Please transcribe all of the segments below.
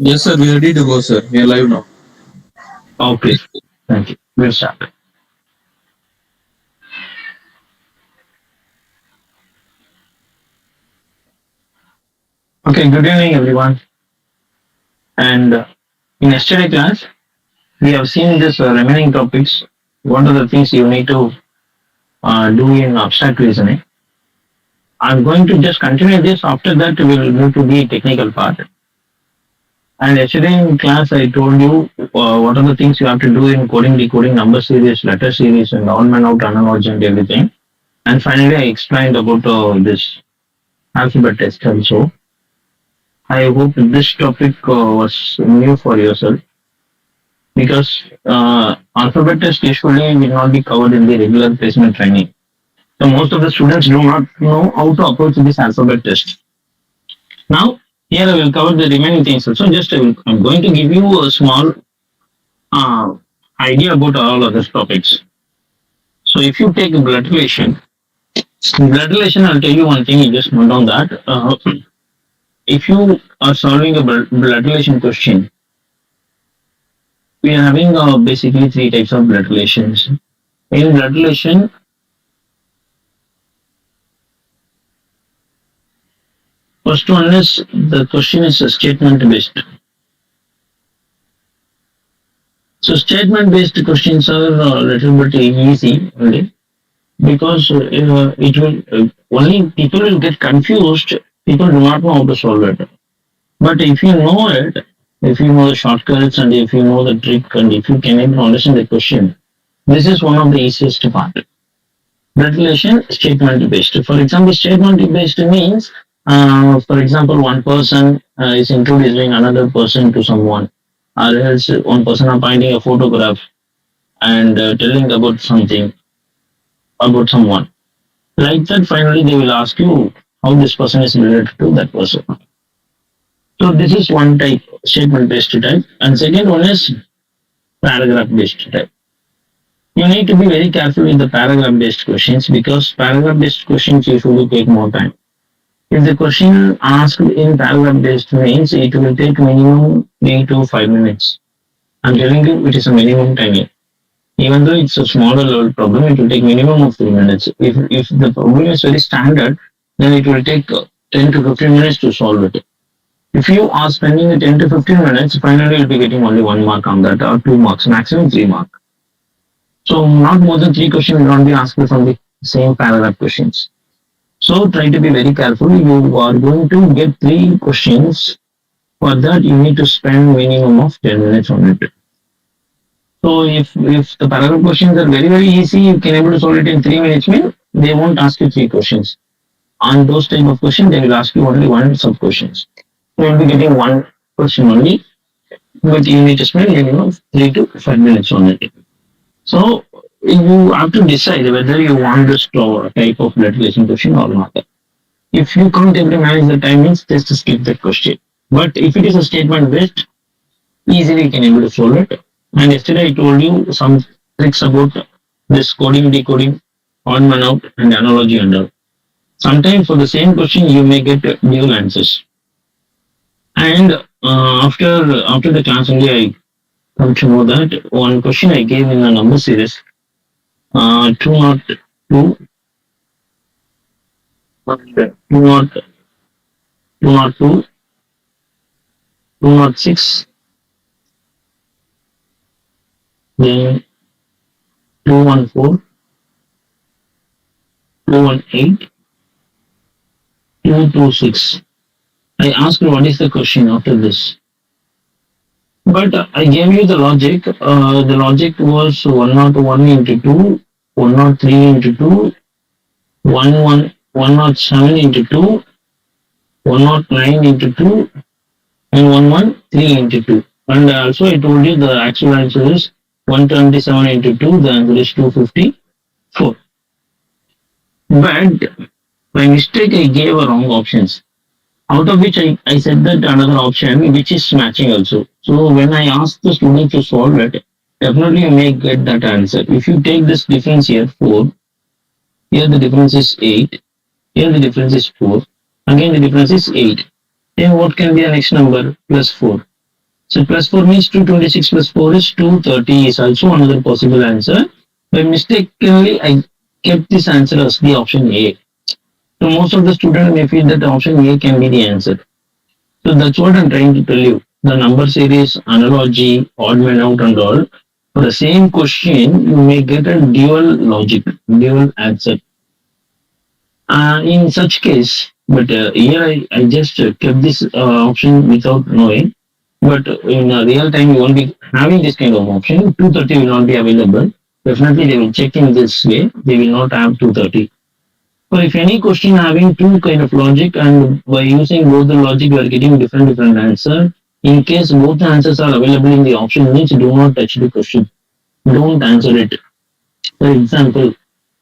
Yes, sir. We are ready to go, sir. We are live now. Okay, thank you. We'll start. Okay, good evening, everyone. And in yesterday class, we have seen this remaining topics. What are the things you need to do in abstract reasoning? I'm going to just continue this. After that, we will move to the technical part. And yesterday in class, I told you what are the things you have to do in coding, decoding, number series, letter series, and on man out analogy and everything. And finally, I explained about this alphabet test also. I hope this topic was new for yourself because alphabet test usually will not be covered in the regular placement training. So most of the students do not know how to approach this alphabet test. Now, here I will cover the remaining things also. Just I'm going to give you a small uh, idea about all of these topics. So if you take blood relation, I'll tell you one thing. You just note down that if you are solving a blood relation question, we are having basically three types of blood relations. In blood relation, first one is the question is a statement based. So statement based questions are a little bit easy only because it will only people will get confused. People do not know how to solve it. But if you know it, if you know the shortcuts and if you know the trick and if you can even understand the question, this is one of the easiest part. Blood relation statement based. For example, statement based means, for example, one person is introducing another person to someone, or else one person are finding a photograph and telling about something about someone. Like that, finally, they will ask you how this person is related to that person. So this is one type, statement based type, and second one is paragraph based type. You need to be very careful with the paragraph based questions because paragraph based questions usually take more time. If the question asked in paragraph based means it will take minimum 3 to 5 minutes. I'm telling you it is a minimum timing. Even though it's a smaller level problem, it will take minimum of 3 minutes. If the problem is very standard, then it will take 10 to 15 minutes to solve it. If you are spending 10 to 15 minutes, finally you'll be getting only 1 mark on that or 2 marks, maximum 3 mark. So not more than three questions will not be asked from the same paragraph questions. So try to be very careful. You are going to get three questions. For that, you need to spend minimum of 10 minutes on it. So if the paragraph questions are very easy, you can able to solve it in 3 minutes. Mean they won't ask you three questions. On those type of questions, they will ask you only one sub questions. You will be getting one question only, but you need to spend minimum 3 to 5 minutes on it. So you have to decide whether you want this type of blood relation question or not. If you can't able to manage the timings, just skip that question. But if it is a statement based, easily you can able to solve it. And yesterday I told you some tricks about this coding, decoding, on man out, and analogy and all. Sometimes for the same question you may get dual answers. And after the class only I come to know that one question I gave in a number series, 202, and 202, 206, then 214, 218, 226. I asked what is the question after this. But I gave you the logic. The logic was 101 into 2, 103 into 2, 107 into 2, 109 into 2, and 113 into 2. And also I told you the actual answer is 127 into 2, the answer is 254. But by mistake I gave a wrong options. Out of which I said that another option which is matching also. So when I ask the student to solve it, definitely you may get that answer. If you take this difference here 4, here the difference is 8, here the difference is 4, again the difference is 8. Then what can be the next number? Plus 4. So plus 4 means 226 plus 4 is 230 is also another possible answer. By mistakenly, I kept this answer as the option A. So most of the students may feel that option A can be the answer. So that's what I'm trying to tell you. The number series, analogy, odd man out and all. For the same question, you may get a dual logic, dual answer. In such case, but here I just kept this option without knowing. But in real time, you won't be having this kind of option. 230 will not be available. Definitely, they will check in this way. They will not have 230. So if any question having two kind of logic and by using both the logic you are getting different answer. In case both the answers are available in the option means do not touch the question. Don't answer it. For example,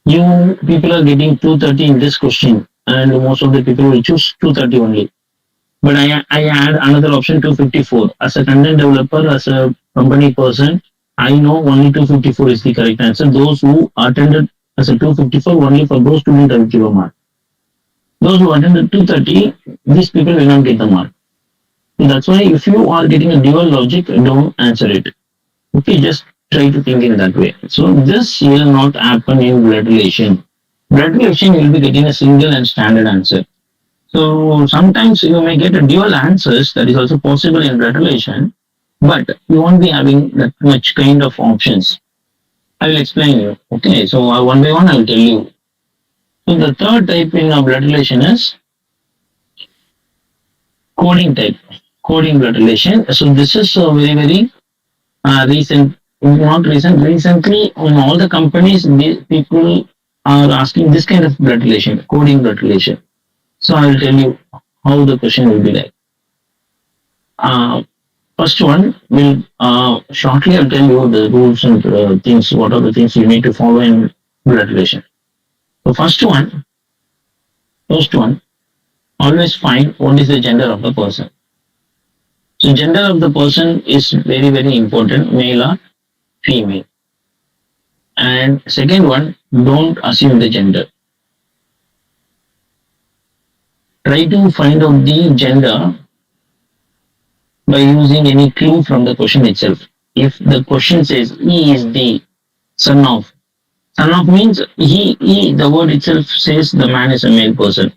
you people are getting 230 in this question and most of the people will choose 230 only. But I add another option 254. As a content developer, as a company person, I know only 254 is the correct answer. Those who attended as a 254 only for those students I will give a mark. Those who attended 230, these people will not get the mark. So that's why if you are getting a dual logic, don't answer it. Okay, just try to think in that way. So this will not happen in blood relation. Blood relation you will be getting a single and standard answer. So sometimes you may get a dual answers that is also possible in blood relation, but you won't be having that much kind of options. I will explain you. Okay, so one by one I will tell you. So the third type in a blood relation is coding type, coding blood relation. So this is very recent, not recent. Recently, in all the companies, people are asking this kind of blood relation, coding blood relation. So I will tell you how the question will be like. Uh, First one will shortly I'll tell you the rules and things. What are the things you need to follow in blood relation? So first one, always find what is the gender of the person. So gender of the person is very important, male or female. And second one, don't assume the gender. Try to find out the gender by using any clue from the question itself. If the question says he is the son of means the word itself says the man is a male person.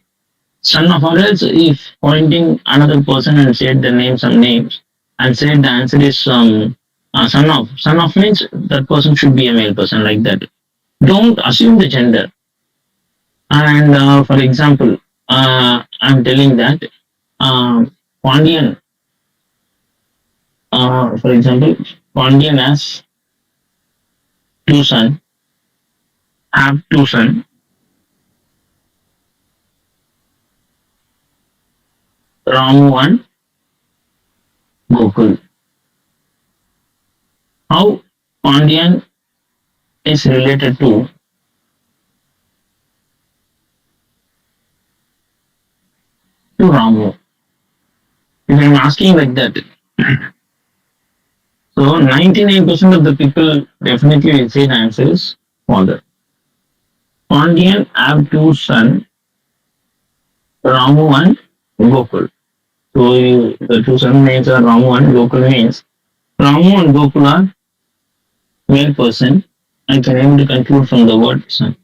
Son of, or else if pointing another person and said the name, some names, and said the answer is son of. Son of means that person should be a male person, like that. Don't assume the gender. And for example, I'm telling that Pandian, for example, Pandian has two sons, have two sons. Ramu and Gokul. How Pandian is related to Ramu? If I'm asking like that, so 99% of the people definitely will say the answer is father. Pandian have two sons, Ramu and Gokul. So the two son names are Ramu and Gokul means Ramu and Gokul are male person. I can able to conclude from the word son.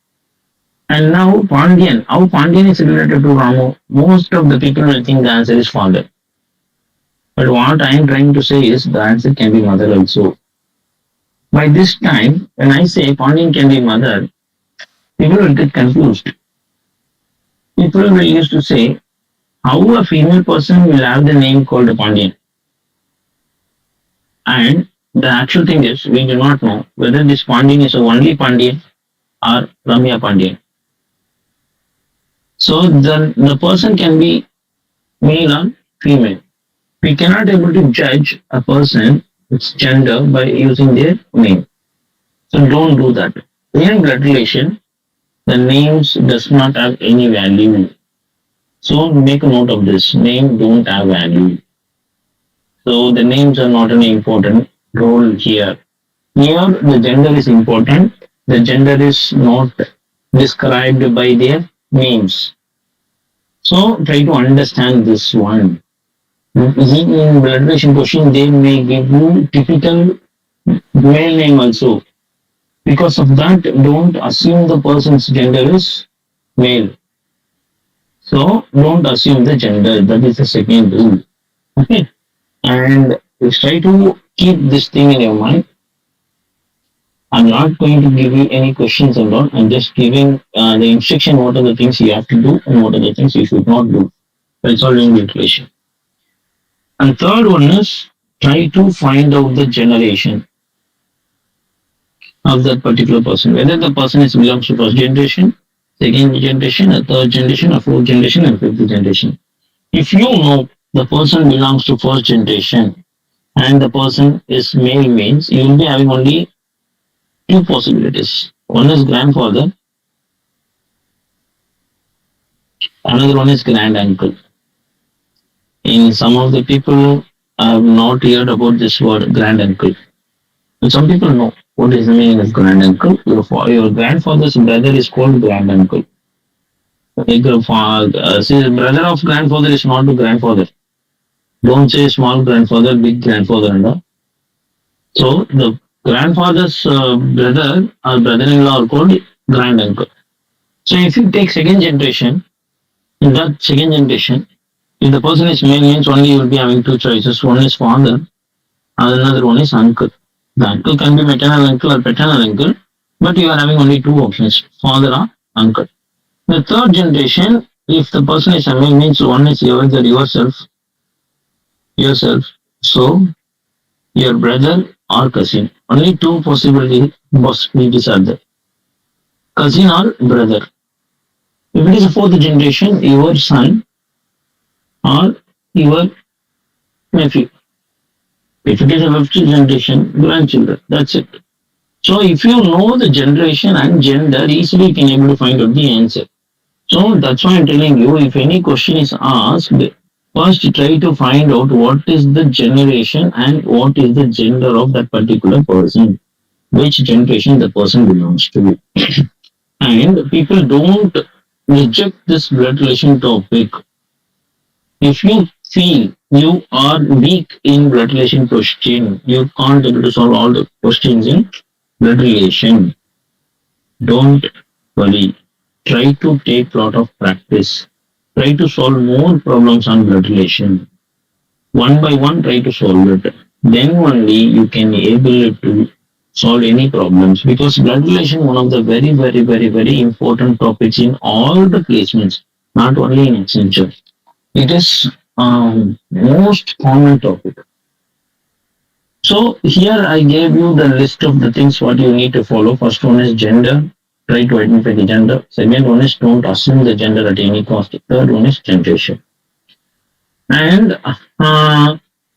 And now Pandian, how Pandian is related to Ramu? Most of the people will think the answer is father. But what I am trying to say is the answer can be mother also. By this time, when I say Pandian can be mother, people will get confused. People will used to say, how a female person will have the name called Pandian? And the actual thing is, we do not know whether this Pandian is only Pandian or Ramya Pandian. So the person can be male or female. We cannot able to judge a person's gender by using their name. So don't do that. In blood relation, the names does not have any value. So make a note of this. Name don't have value. So the names are not an important role here. Here the gender is important. The gender is not described by their names. So try to understand this one. In blood relation question, they may give you typical male name also. Because of that, don't assume the person's gender is male. So don't assume the gender. That is the second rule. Okay. And try to keep this thing in your mind. I'm not going to give you any questions and all. I'm just giving the instruction what are the things you have to do and what are the things you should not do. That's all in calculation. And third one is try to find out the generation of that particular person, whether the person is belongs to first generation, second generation, a third generation, a fourth generation, and fifth generation. If you know the person belongs to first generation and the person is male means you will be having only two possibilities. One is grandfather, another one is grand uncle. In some of the people I have not heard about this word grand uncle. And some people know what is the meaning of grand uncle. Your grandfather's brother is called grand uncle. See, the brother of grandfather is not the grandfather. Don't say small grandfather, big grandfather, and all. So the grandfather's brother or brother-in-law are called grand uncle. So if you take second generation, in that second generation, if the person is male means only you will be having two choices. One is father, and another one is uncle. The uncle can be maternal uncle or paternal uncle, but you are having only two options, father or uncle. The third generation, if the person is a male means one is either yourself. So your brother or cousin. Only two possibilities are there. Cousin or brother. If it is a fourth generation, your son or your nephew. If it is a fifth generation, grandchildren. That's it. So if you know the generation and gender, easily you can able to find out the answer. So that's why I'm telling you, if any question is asked, first try to find out what is the generation and what is the gender of that particular person, which generation the person belongs to. And people don't reject this blood relation topic. If you feel you are weak in blood relation question, you can't able to solve all the questions in blood relation. Don't worry. Try to take lot of practice. Try to solve more problems on blood relation. One by one, try to solve it. Then only you can able to solve any problems because blood relation one of the very important topics in all the placements, not only in Accenture. It is most common topic. So here I gave you the list of the things what you need to follow. First one is gender. Try to identify the gender. Second one is don't assume the gender at any cost. Third one is generation. And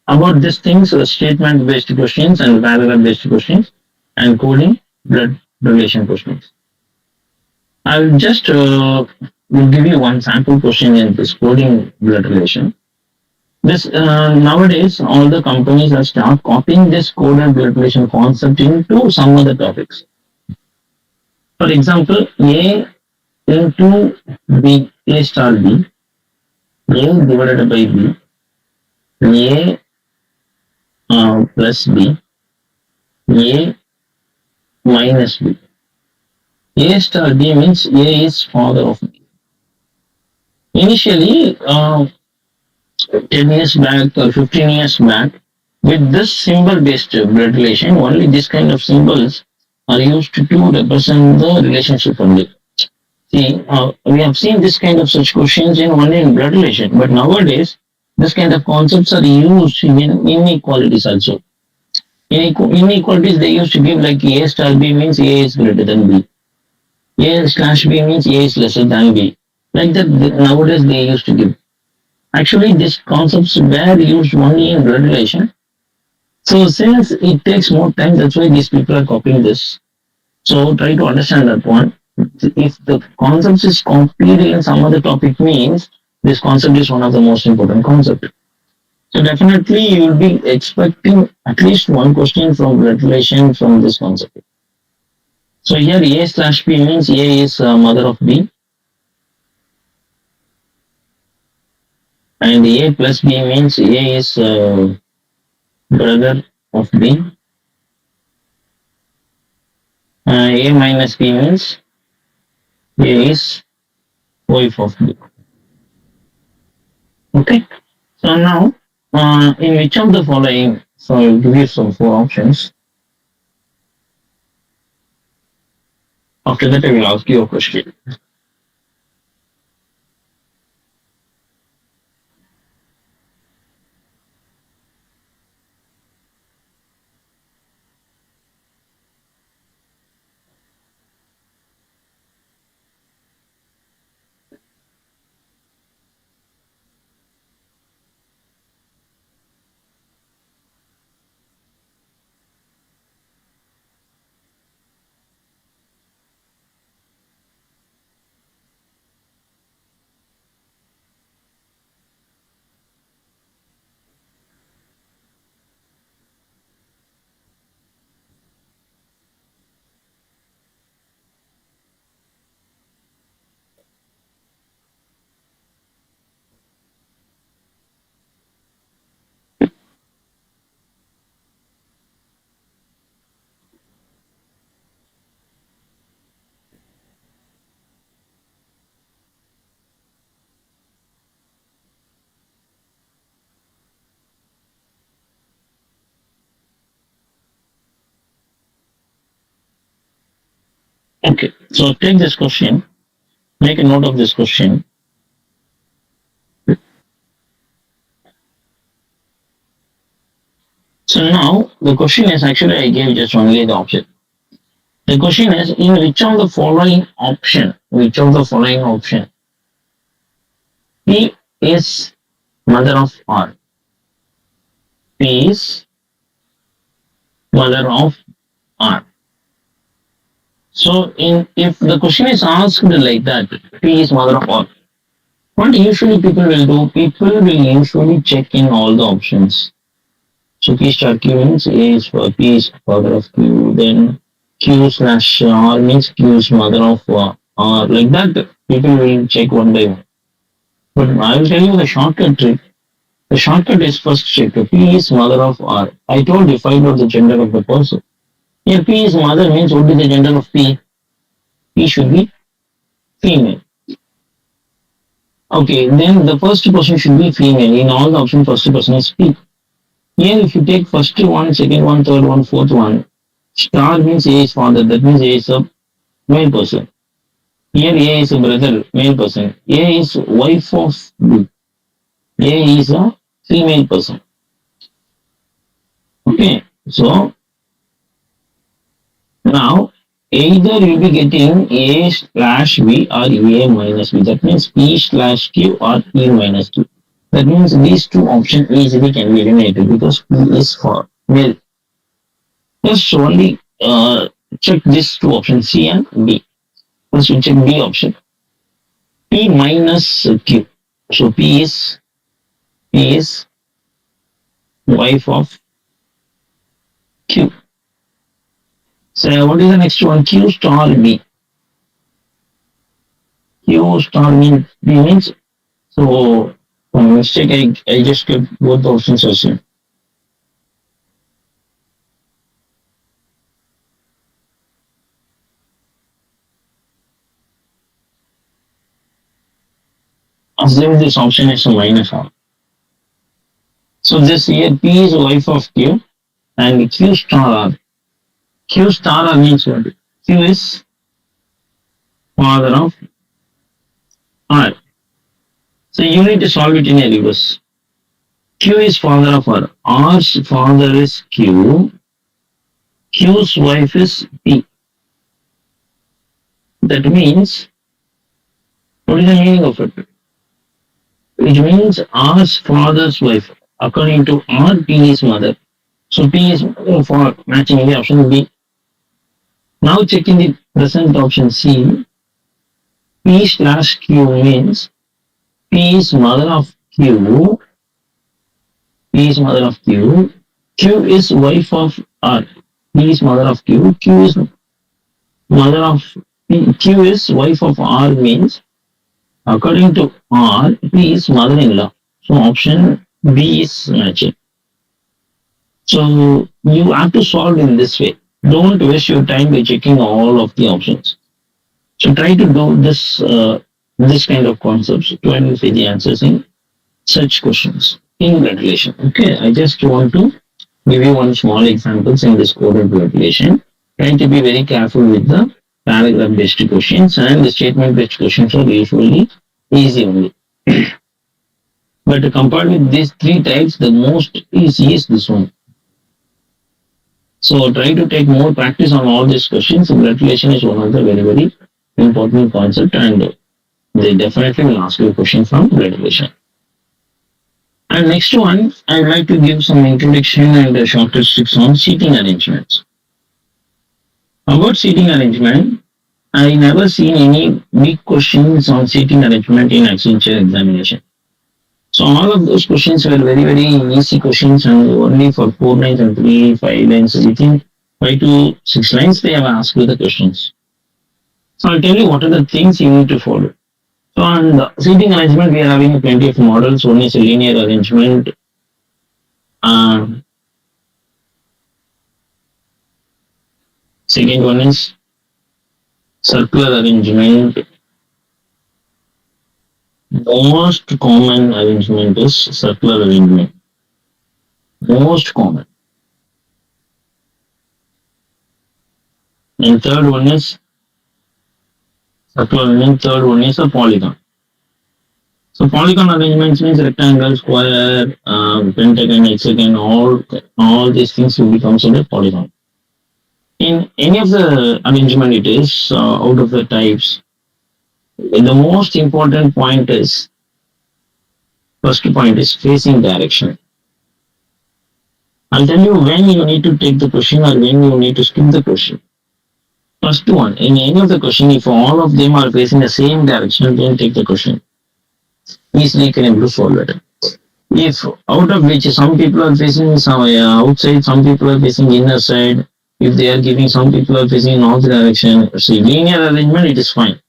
about these things, statement-based questions and paragraph-based questions and coding blood relation questions. I'll just will give you one sample question in this coding blood relation. This nowadays all the companies are start copying this coded blood relation concept into some other topics. For example, A into B, A star B, A divided by B, A plus B, A minus B. A star B means A is father of B. Initially, 10 years back or 15 years back, with this symbol-based blood relation, only this kind of symbols are used to represent the relationship only. See, we have seen this kind of such questions in only in blood relation, but nowadays, this kind of concepts are used in inequalities also. In inequalities, they used to give like A star B means A is greater than B. A slash B means A is lesser than B. Like that, nowadays they used to give. Actually, these concepts were used only in blood relation. So since it takes more time, that's why these people are copying this. So try to understand that one. If the concept is copied in some other topic means this concept is one of the most important concept. So definitely you will be expecting at least one question from blood relation from this concept. So here A slash B means A is mother of B. And A plus B means A is brother of B. A minus B means A is wife of B. Okay. So now, in which of the following, so I'll give you some four options. After that, I will ask you a question. Okay. So take this question. Make a note of this question. So now the question is actually I gave just only the option. The question is in which of the following option, P is mother of R. P is mother of R. So in if the question is asked like that, P is mother of R. What usually people will do? People will usually check in all the options. So P star Q means A is for P is father of Q. Then Q slash R means Q is mother of R. Like that, people will check one by one. But I will tell you the shortcut trick. The shortcut is first check. P is mother of R. I told you find out the gender of the person. Here P is mother means what is the gender of P? P should be female. Okay, then the first person should be female. In all the options, first person is P. Here if you take first one, second one, third one, fourth one, star means A is father. That means A is a male person. Here A is a brother, male person. A is wife of B. A is a female person. Okay, so now either you'll be getting A slash B or A minus B. That means P slash Q or P minus Q. That means these two options easily can be eliminated because P is for male. Just only check these two options C and B. First we check B option. P minus Q. So P is wife of Q. So what is the next one? Q star B. Q star B means so by mistake I just kept both the options as same. Assume this option is a minus R. So this here P is wife of Q and Q star R. Q star R means what? Q is father of R. So you need to solve it in a reverse. Q is father of R. R's father is Q. Q's wife is P. That means, what is the meaning of it? It means R's father's wife. According to R, P is mother. So P is for matching the option B. Now checking the present option C. P slash Q means P is mother of Q. P is mother of Q. Q is wife of R. P is mother of Q. Q is mother of P. Q is wife of R means according to R, P is mother-in-law. So option B is matching. So you have to solve in this way. Don't waste your time by checking all of the options. So try to do this kind of concepts to identify the answers in such questions in blood relation. Okay, I just want to give you one small examples in this coded blood relation. Try to be very careful with the paragraph based questions, and the statement based questions are usually easy only. But compared with these three types, the most easy is this one. So try to take more practice on all these questions. Blood relation is one of the very, very important concept, and they definitely will ask you a question from blood relation. And next one, I'd like to give some introduction and short tips on seating arrangements. About seating arrangement, I never seen any big questions on seating arrangement in Accenture examination. So all of those questions were very, very easy questions, and only for 4 lines and 5 lines, within 5 to 6 lines, they have asked you the questions. So I'll tell you what are the things you need to follow. So on the seating arrangement, we are having plenty of models. One is a linear arrangement. Second one is circular arrangement. Most common arrangement is circular arrangement. Most common. And third one is circular arrangement. Third one is a polygon. So polygon arrangements means rectangle, square, pentagon, hexagon, all these things will be considered polygon. In any of the arrangement it is out of the types, the most important point is, first point is facing direction. I'll tell you when you need to take the question or when you need to skip the question. First one, in any of the question, if all of them are facing the same direction, then take the question. Easily can able to solve it. If out of which some people are facing some outside, some people are facing inner side, if they are giving, some people are facing north direction, see linear arrangement, it is fine.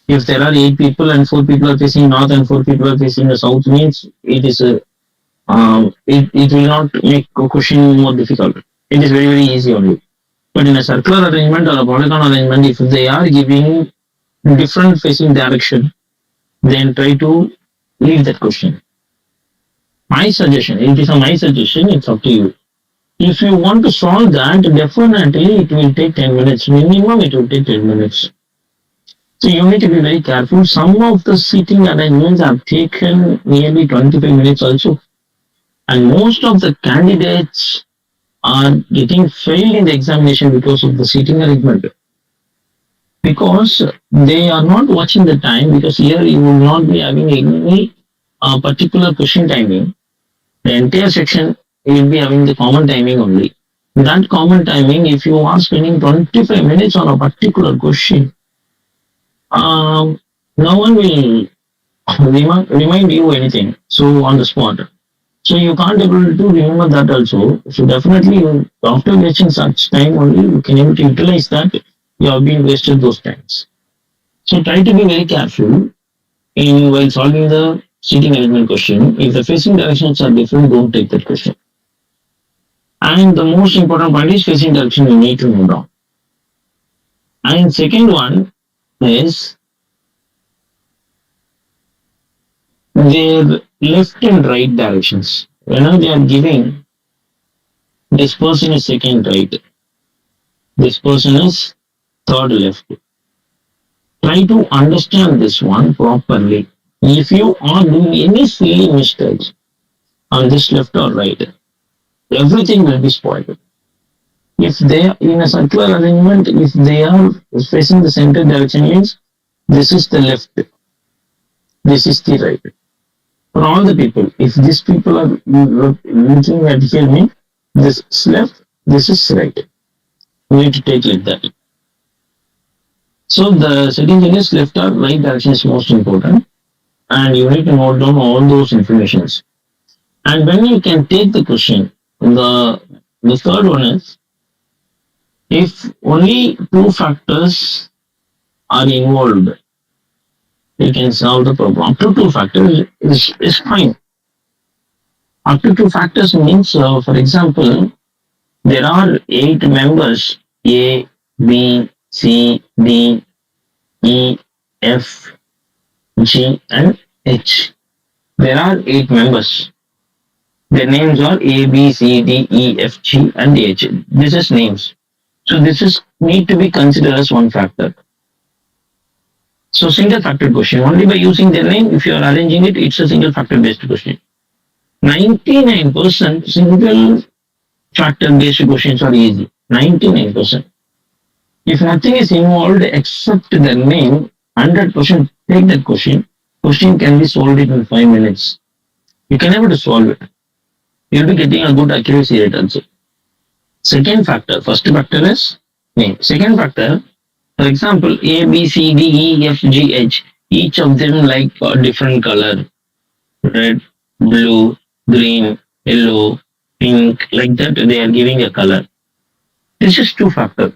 If there are 8 people and 4 people are facing north and 4 people are facing the south, means it is it will not make a question more difficult. It is very, very easy only. But in a circular arrangement or a polygon arrangement, if they are giving different facing direction, then try to leave that question. My suggestion, it is my suggestion, it's up to you. If you want to solve that, definitely it will take 10 minutes. Minimum it will take 10 minutes. So you need to be very careful. Some of the seating arrangements have taken nearly 25 minutes also. And most of the candidates are getting failed in the examination because of the seating arrangement. Because they are not watching the time, because here you will not be having any particular question timing. The entire section will be having the common timing only. That common timing, if you are spending 25 minutes on a particular question, no one will remind you anything. So on the spot. So you can't able to remember that also. So definitely after wasting such time only, you can able to utilize that. You have been wasted those times. So try to be very careful in while solving the seating arrangement question. If the facing directions are different, don't take that question. And the most important point is facing direction you need to know down. And second one is their left and right directions. Whenever they are giving, this person is second right, this person is third left. Try to understand this one properly. If you are doing any silly mistakes on this left or right, everything will be spoiled. If they are in a circular arrangement, if they are facing the center direction, means this is the left, this is the right. For all the people, if these people are looking at here, means this is left, this is right. You need to take like that. So the second thing is left or right direction is most important, and you need to note down all those informations. And when you can take the question, the third one is, if only 2 factors are involved, you can solve the problem. Up to 2 factors is fine. Up to two factors means, for example, there are 8 members A, B, C, D, E, F, G, and H. There are 8 members. Their names are A, B, C, D, E, F, G, and H. This is names. So this is need to be considered as one factor. So single factor question. Only by using their name, if you are arranging it, it's a single factor based question. 99% single factor based questions are easy. 99%. If nothing is involved except the name, 100% take that question. Question can be solved in 5 minutes. You can able to solve it. You'll be getting a good accuracy rate also. Second factor, first factor is name. Second factor, for example, A, B, C, D, E, F, G, H. Each of them like a different color. Red, blue, green, yellow, pink, like that they are giving a color. This is two factor.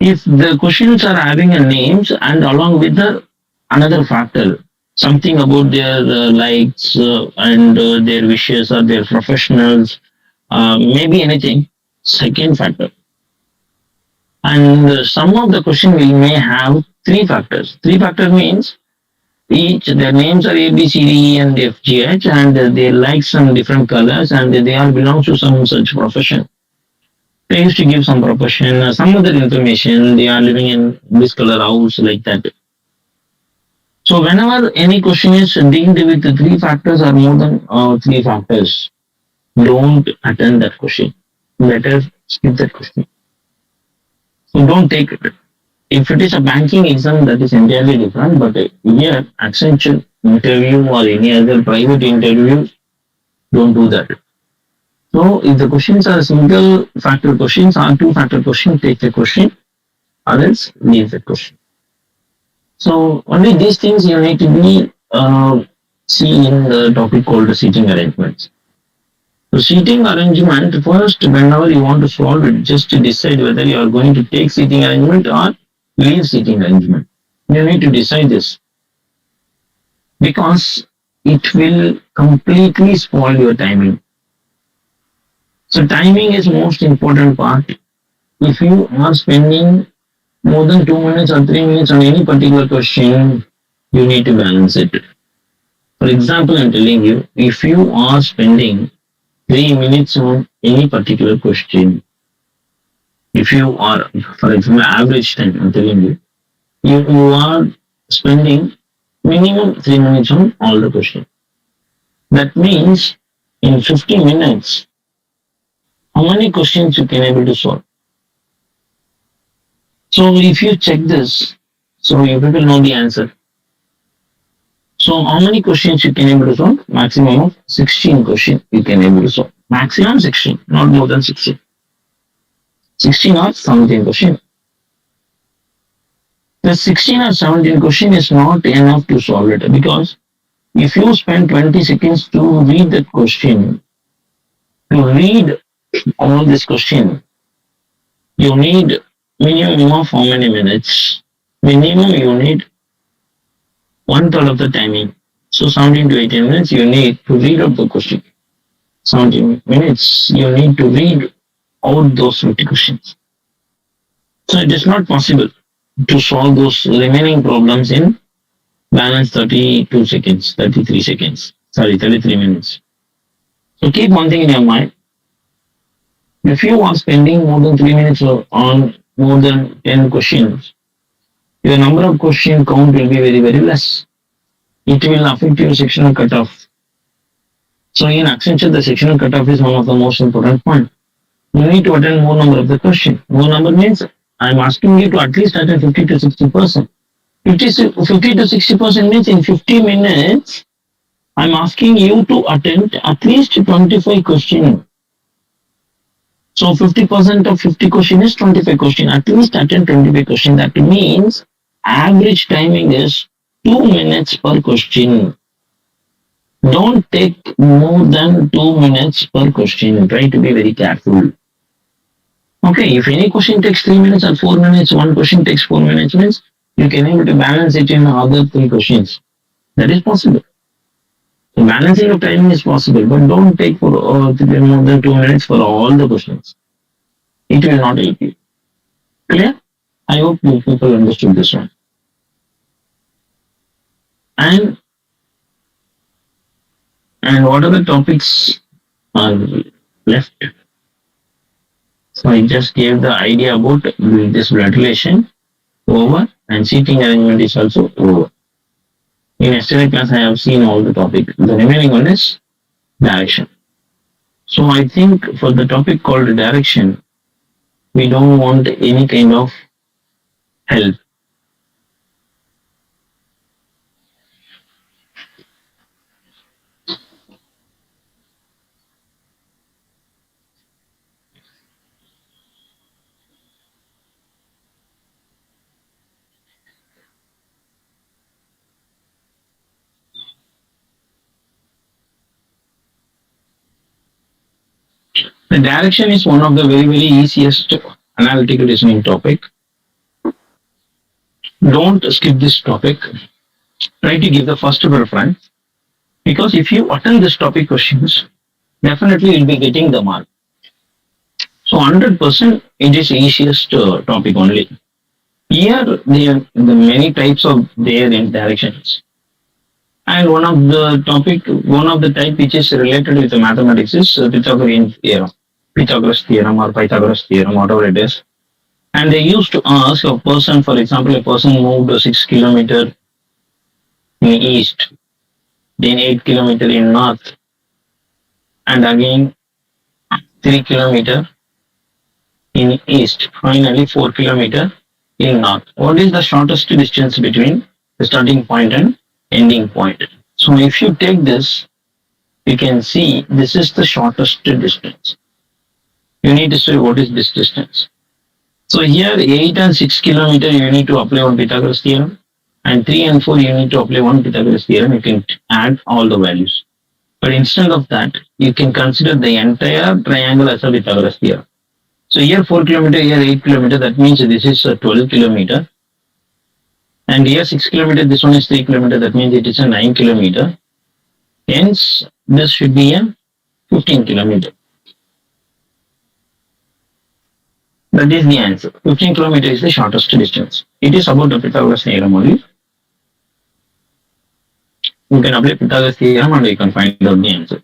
If the questions are having a names and along with the another factor, something about their likes and their wishes or their professionals, maybe anything, second factor. And some of the question we may have three factors. Three factor means each their names are A, B, C, D, E, and F, G, H, and they like some different colors, and they all belong to some such profession. They used to give some profession, some other information. They are living in this color house, like that. So whenever any question is deemed with the three factors or more than three factors, don't attend that question. Better skip that question. So don't take it. If it is a banking exam, that is entirely different. But here, Accenture interview or any other private interview, don't do that. So if the questions are single factor questions or two factor question, take the question, or else leave the question. So only these things you need to be see in the topic called seating arrangements. So seating arrangement, first whenever you want to solve it, just to decide whether you are going to take seating arrangement or leave seating arrangement. You need to decide this because it will completely spoil your timing. So timing is most important part. If you are spending more than 2 minutes or 3 minutes on any particular question, you need to balance it. For example, I'm telling you, if you are spending 3 minutes on any particular question, if you are, for example, average time, I'm telling you, you are spending minimum 3 minutes on all the questions. That means in 50 minutes, how many questions you can able to solve? So if you check this, so you people know the answer. So how many questions you can able to solve? Maximum of 16 questions you can able to solve. Maximum 16, not more than 16. 16 or 17 question. The 16 or 17 question is not enough to solve it because if you spend 20 seconds to read that question, to read all this question, you need minimum of how many minutes? Minimum you need 1/3 of the timing. So 17 to 18 minutes you need to read out the question. 17 minutes you need to read out those 50 questions. So it is not possible to solve those remaining problems in balance 32 seconds, 33 seconds, 33 minutes. So keep one thing in your mind. If you are spending more than 3 minutes on more than 10 questions, your number of question count will be very, very less. It will affect your sectional cutoff. So in Accenture, the sectional cutoff is one of the most important points. You need to attend more number of the question. More number means I'm asking you to at least attend 50 to 60%. 50 to 60% means in 50 minutes, I'm asking you to attend at least 25 questions. So 50% of 50 question is 25 question. At least attend 25 question. That means average timing is 2 minutes per question. Don't take more than 2 minutes per question. Try to be very careful. Okay, if any question takes 3 minutes or 4 minutes, one question takes 4 minutes means you can able to balance it in other 3 questions. That is possible. So balancing of timing is possible, but don't take for more than 2 minutes for all the questions. It will not help you. Clear? I hope you people understood this one. And what are the topics are left? So I just gave the idea about this blood relation over and seating arrangement is also over. In yesterday class, I have seen all the topic. The remaining one is direction. So I think for the topic called direction, we don't want any kind of help. The direction is one of the very, very easiest analytical reasoning topic. Don't skip this topic. Try to give the first preference because if you attend this topic questions, definitely you'll be getting the mark. So 100% it is easiest topic only. Here there are the many types of there in directions. And one of the type which is related with the mathematics is Pythagorean theorem, Pythagoras theorem or Pythagoras theorem, whatever it is. And they used to ask a person, for example, a person moved 6 kilometer in east, then 8 kilometer in north, and again 3 kilometer in east, finally 4 kilometer in north. What is the shortest distance between the starting point and ending point? So if you take this, you can see this is the shortest distance. You need to say what is this distance. So here 8 and 6 kilometer you need to apply one Pythagoras theorem and 3 and 4 you need to apply one Pythagoras theorem. You can add all the values. But instead of that, you can consider the entire triangle as a Pythagoras theorem. So here 4 kilometer, here 8 kilometer, that means this is a 12 kilometer. And here 6 kilometer, this one is 3 kilometer, that means it is a 9 kilometer. Hence, this should be a 15 kilometer. That is the answer. 15 kilometer is the shortest distance. It is about the Pythagoras theorem only. You can apply Pythagoras theorem and you can find out the answer.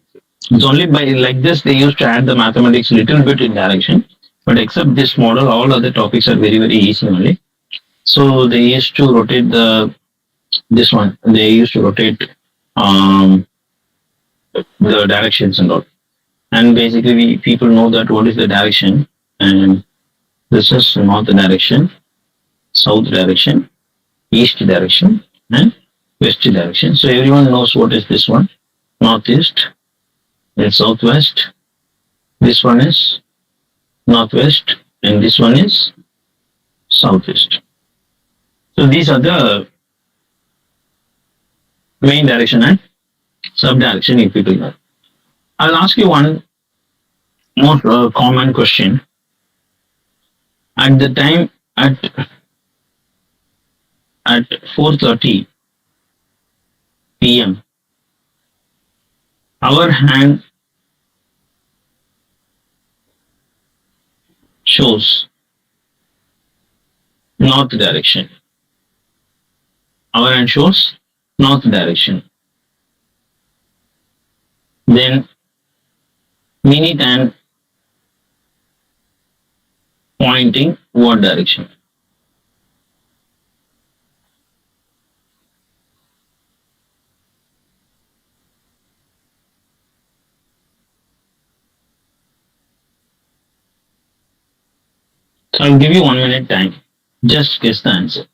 It's only by like this they used to add the mathematics little bit in direction. But except this model, all other topics are very, very easy only. So they used to rotate this one. They used to rotate the directions and all. And basically, people know that what is the direction, and this is north direction, south direction, east direction, and west direction. So everyone knows what is this one: northeast and southwest. This one is northwest, and this one is southeast. So these are the main direction and sub-direction if people know. I'll ask you one more common question. At the time at 4:30 p.m., our hand shows north direction. Our hand shows north direction. Then minute and pointing what direction? So I'll give you 1 minute time. Just guess the answer.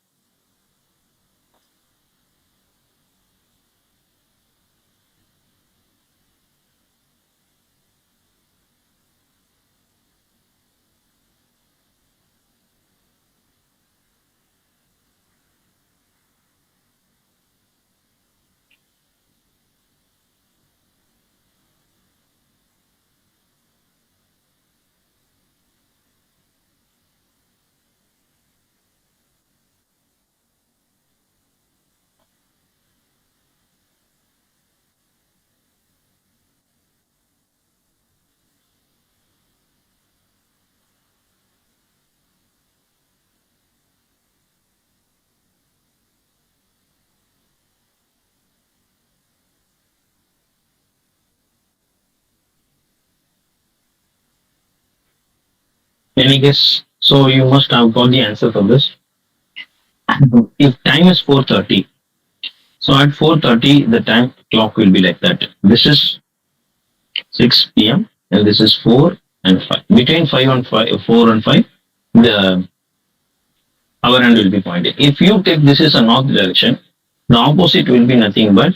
Any guess? So you must have got the answer for this. If time is 4:30, so at 4:30 the time clock will be like that. This is 6 p.m. and this is 4 and 5. Between 5 and 5, 4 and 5, the hour hand will be pointing. If you take this is a north direction, the opposite will be nothing but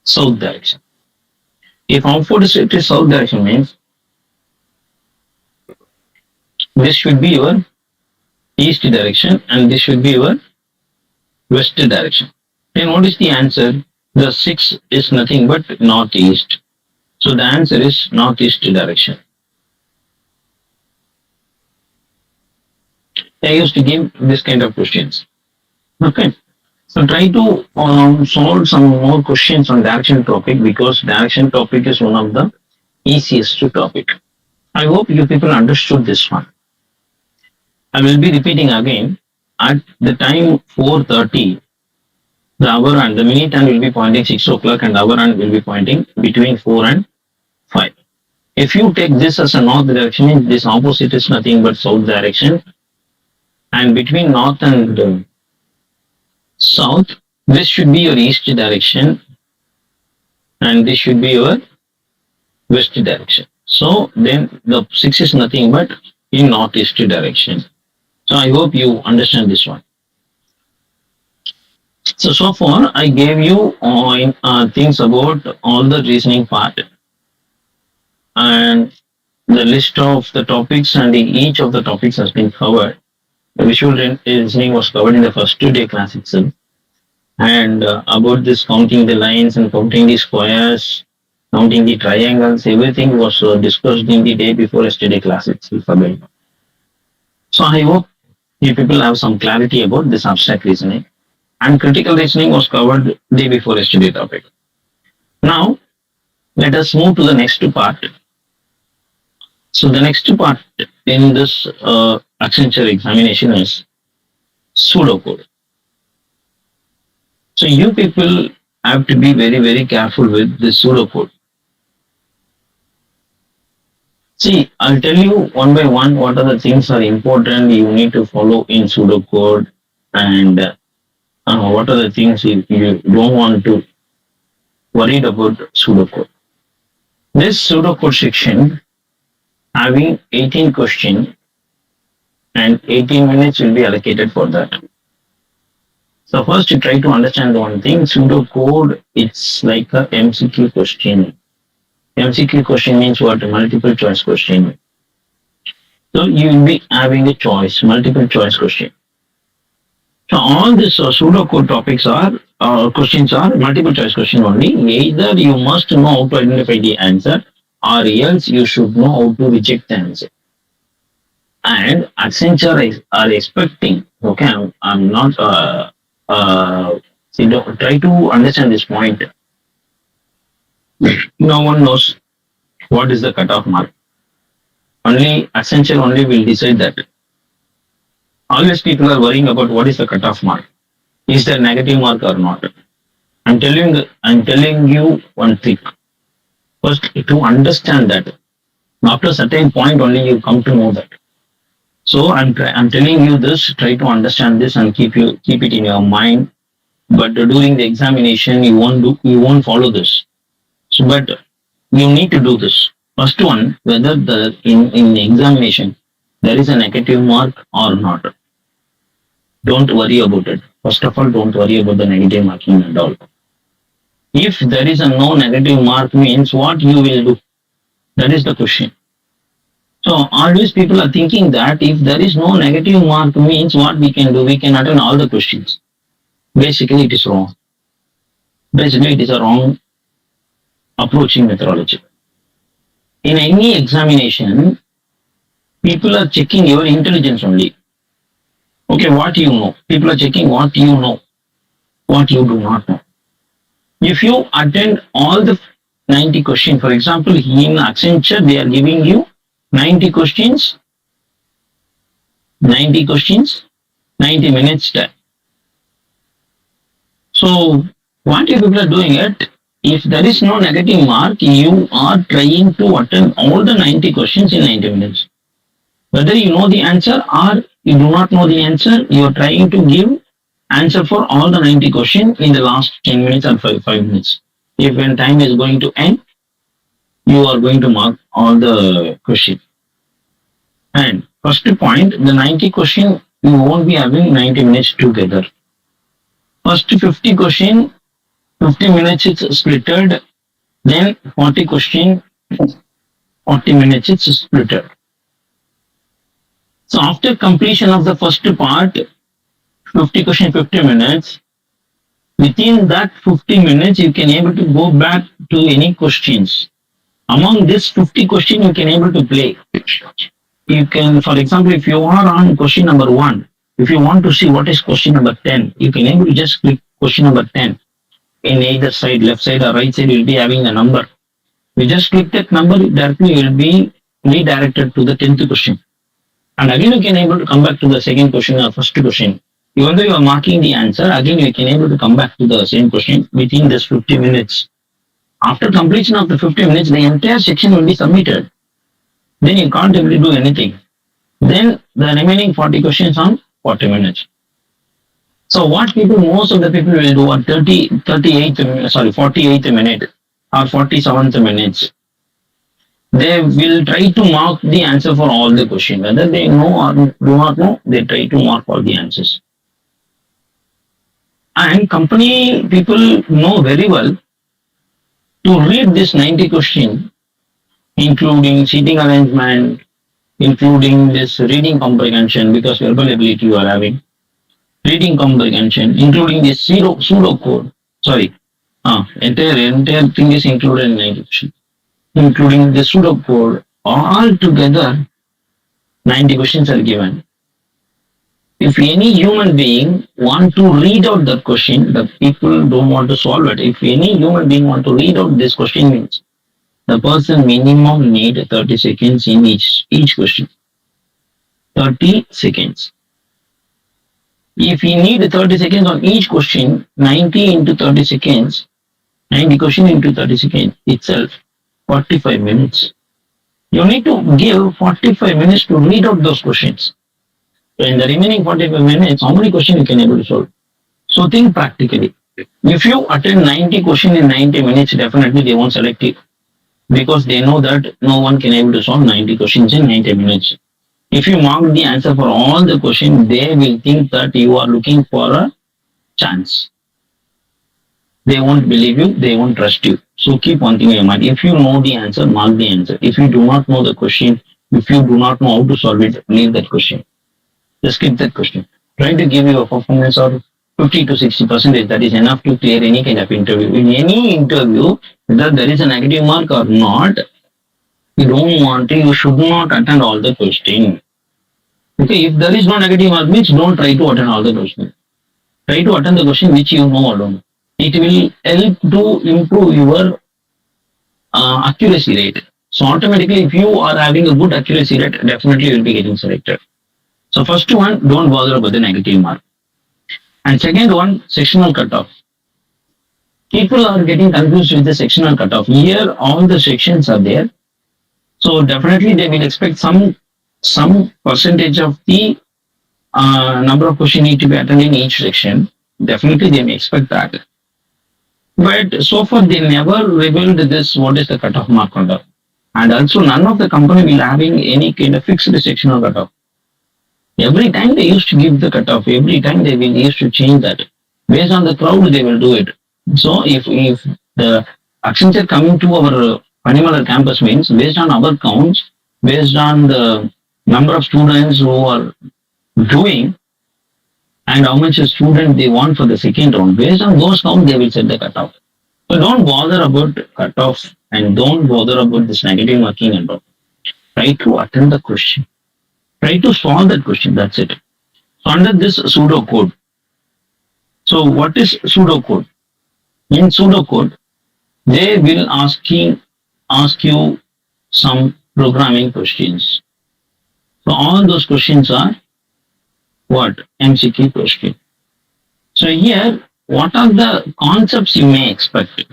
south direction. If opposite is south direction means this should be your east direction and this should be your west direction. Then what is the answer? The 6 is nothing but northeast. So the answer is northeast direction. I used to give this kind of questions. Okay. So try to solve some more questions on direction topic because direction topic is one of the easiest topic. I hope you people understood this one. I will be repeating again. At the time 4:30, the hour and the minute hand will be pointing 6 o'clock and hour hand will be pointing between 4 and 5. If you take this as a north direction, this opposite is nothing but south direction. And between north and south, this should be your east direction and this should be your west direction. So then the 6 is nothing but in northeast direction. So I hope you understand this one. So far I gave you things about all the reasoning part and the list of the topics and each of the topics has been covered. The visual reasoning was covered in the first 2-day class itself. And about this counting the lines and counting the squares, counting the triangles, everything was discussed in the day before yesterday class itself again. So I hope you people have some clarity about this abstract reasoning. And critical reasoning was covered day before yesterday topic. Now, let us move to the next part. So the next part in this Accenture examination is pseudocode. So you people have to be very, very careful with this pseudocode. See, I'll tell you one by one what are the things are important you need to follow in pseudocode and what are the things you don't want to worried about pseudocode. This pseudocode section having 18 questions and 18 minutes will be allocated for that. So first you try to understand one thing, pseudocode it's like a MCQ question. MCQ question means what? Multiple choice question. So you will be having a choice, multiple choice question. So all these pseudocode topics are questions are multiple choice question only. Either you must know how to identify the answer or else you should know how to reject the answer. And Accenture are expecting, okay, I'm not, try to understand this point. No one knows what is the cutoff mark. Only Accenture only will decide that. Always people are worrying about what is the cutoff mark. Is there negative mark or not? I'm telling you one trick. First, to understand that, after a certain point only you come to know that. So I'm telling you this. Try to understand this and keep it in your mind. But during the examination, you won't follow this. So, but you need to do this. First one, whether in the examination there is a negative mark or not. Don't worry about it. First of all, don't worry about the negative marking at all. If there is a no negative mark means what you will do? That is the question. So always people are thinking that if there is no negative mark means what we can do? We can attend all the questions. Basically, it is wrong. Basically, it is a wrong approaching methodology. In any examination, people are checking your intelligence only. Okay, what you know. People are checking what you know, what you do not know. If you attend all the 90 questions, for example, in Accenture, they are giving you 90 questions, 90 minutes time. So, what you people are doing it, if there is no negative mark, you are trying to attend all the 90 questions in 90 minutes. Whether you know the answer or you do not know the answer, you are trying to give answer for all the 90 questions in the last 10 minutes or 5 minutes. If when time is going to end, you are going to mark all the questions. And first point, the 90 question, you won't be having 90 minutes together. First 50 question, 50 minutes it's splitted. Then 40 question, 40 minutes it's splitted. So after completion of the first part, 50 question, 50 minutes, within that 50 minutes, you can able to go back to any questions. Among this 50 question, you can able to play. You can, for example, if you are on question number 1, if you want to see what is question number 10, you can able to just click question number 10. In either side, left side or right side, you'll be having a number. You just click that number, directly you will be redirected to the 10th question. And again, you can able to come back to the second question or first question. Even though you are marking the answer, again, you can able to come back to the same question within this 50 minutes. After completion of the 50 minutes, the entire section will be submitted. Then you can't able to do anything. Then the remaining 40 questions on 40 minutes. So what people, most of the people will do at 48th minute or 47th minutes. They will try to mark the answer for all the questions. Whether they know or do not know, they try to mark all the answers. And company people know very well to read this 90 question, including seating arrangement, including this reading comprehension, because verbal ability you are having, reading comprehension, including this pseudo code. Sorry, entire thing is included in 90 question, including the pseudo code. All together, 90 questions are given. If any human being want to read out that question, the people don't want to solve it. If any human being want to read out this question, means the person minimum need 30 seconds in each question. 30 seconds. If you need 30 seconds on each question, 90 into 30 seconds, 90 question into 30 seconds itself, 45 minutes. You need to give 45 minutes to read out those questions. So in the remaining 45 minutes, how many questions you can able to solve? So think practically. If you attend 90 questions in 90 minutes, definitely they won't select it, because they know that no one can able to solve 90 questions in 90 minutes. If you mark the answer for all the questions, they will think that you are looking for a chance. They won't believe you, they won't trust you. So keep one thing in your mind. If you know the answer, mark the answer. If you do not know the question, if you do not know how to solve it, leave that question. Just skip that question. Try to give you a performance of 50 to 60%. That is enough to clear any kind of interview. In any interview, whether there is a negative mark or not, you don't want to, you should not attend all the questions. Okay, if there is no negative mark, means don't try to attend all the questions. Try to attend the question which you know alone. It will help to improve your accuracy rate. So automatically, if you are having a good accuracy rate, definitely you will be getting selected. So first one, don't bother about the negative mark. And second one, sectional cutoff. People are getting confused with the sectional cutoff. Here, all the sections are there. So definitely they will expect some percentage of the number of questions need to be attended in each section. Definitely they may expect that. But so far they never revealed this, what is the cutoff mark cutoff. And also none of the company will having any kind of fixed sectional cutoff. Every time they used to give the cutoff, every time they will used to change that. Based on the crowd, they will do it. So if the Accenture coming to our Panimalar campus means, based on our counts, based on the number of students who are doing, and how much a student they want for the second round, based on those counts, they will set the cutoff. So don't bother about cutoff and don't bother about this negative marking and all. Try to attend the question. Try to solve that question. That's it. So under this pseudocode. So what is pseudocode? In pseudocode, they will ask you some programming questions. So all those questions are what? MCQ question. So here, what are the concepts you may expect?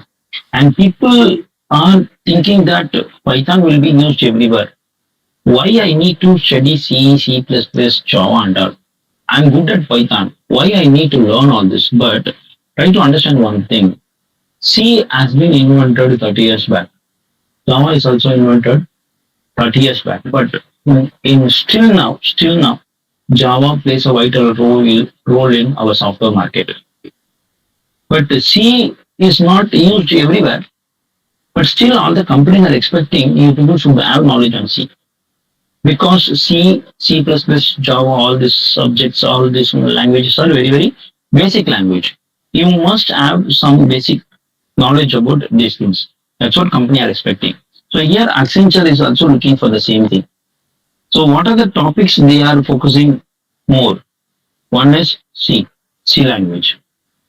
And people are thinking that Python will be used everywhere. Why I need to study C, C++, Java and all? I'm good at Python. Why I need to learn all this? But try to understand one thing. C has been invented 30 years back. Java is also invented 30 years back. But in still now, Java plays a vital role in our software market. But C is not used everywhere. But still, all the companies are expecting you people should have knowledge on C. Because C, C++, Java, all these subjects, all these languages are very, very basic language. You must have some basic knowledge about these things. That's what company are expecting. So here Accenture is also looking for the same thing. So what are the topics they are focusing more? One is C, C language.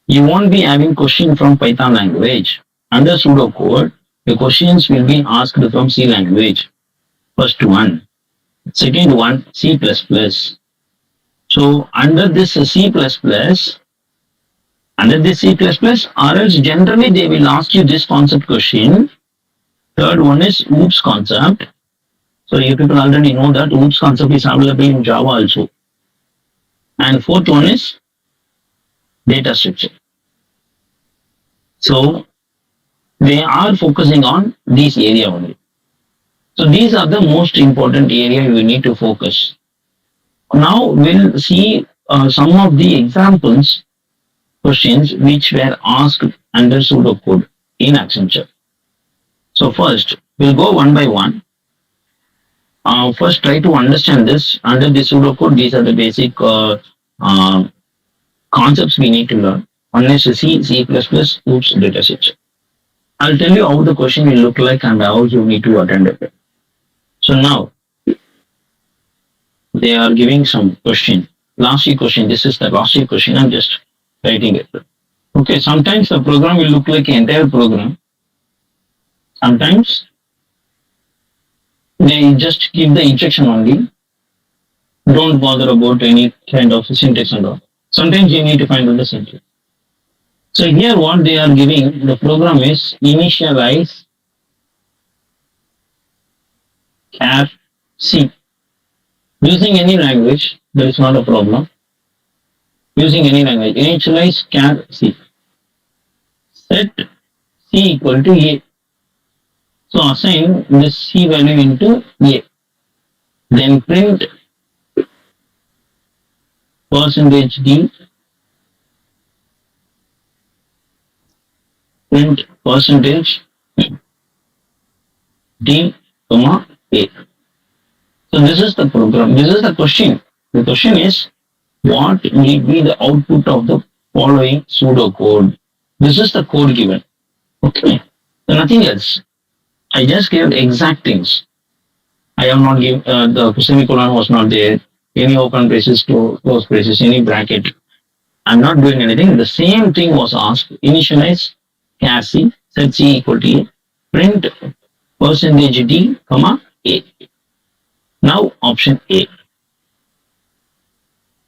You won't be having question from Python language. Under pseudocode, the questions will be asked from C language. First one. Second one, C++. So under this C++, or else generally they will ask you this concept question. Third one is OOPS concept. So you people already know that OOPS concept is available in Java also. And fourth one is data structure. So they are focusing on this area only. So these are the most important area you need to focus. Now we'll see some of the examples questions which were asked under pseudocode in Accenture. So first, we'll go one by one. First, try to understand this. Under the pseudocode, these are the basic uh, concepts we need to learn. One is C, C++, OOPS, dataset. I'll tell you how the question will look like and how you need to attend it. So now, they are giving some question. Last year question. This is the last year question. I'm just writing it. Okay, sometimes the program will look like an entire program. Sometimes they just give the instruction only. Don't bother about any kind of syntax and all. Sometimes you need to find out the syntax. So here what they are giving, the program is initialize char C. Using any language, there is not a problem. Using any language, initialize char C. Set C equal to A. So assign this C value into A. Then print percentage %d, print percentage %d, comma A. So this is the program. This is the question. The question is, what will be the output of the following pseudocode? This is the code given. Okay. So nothing else. I just gave exact things. I have not given the semicolon was not there. Any open braces, close braces, any bracket. I'm not doing anything. The same thing was asked. Initialize char C, set C equal to A, print percentage %d, comma A. Now option A,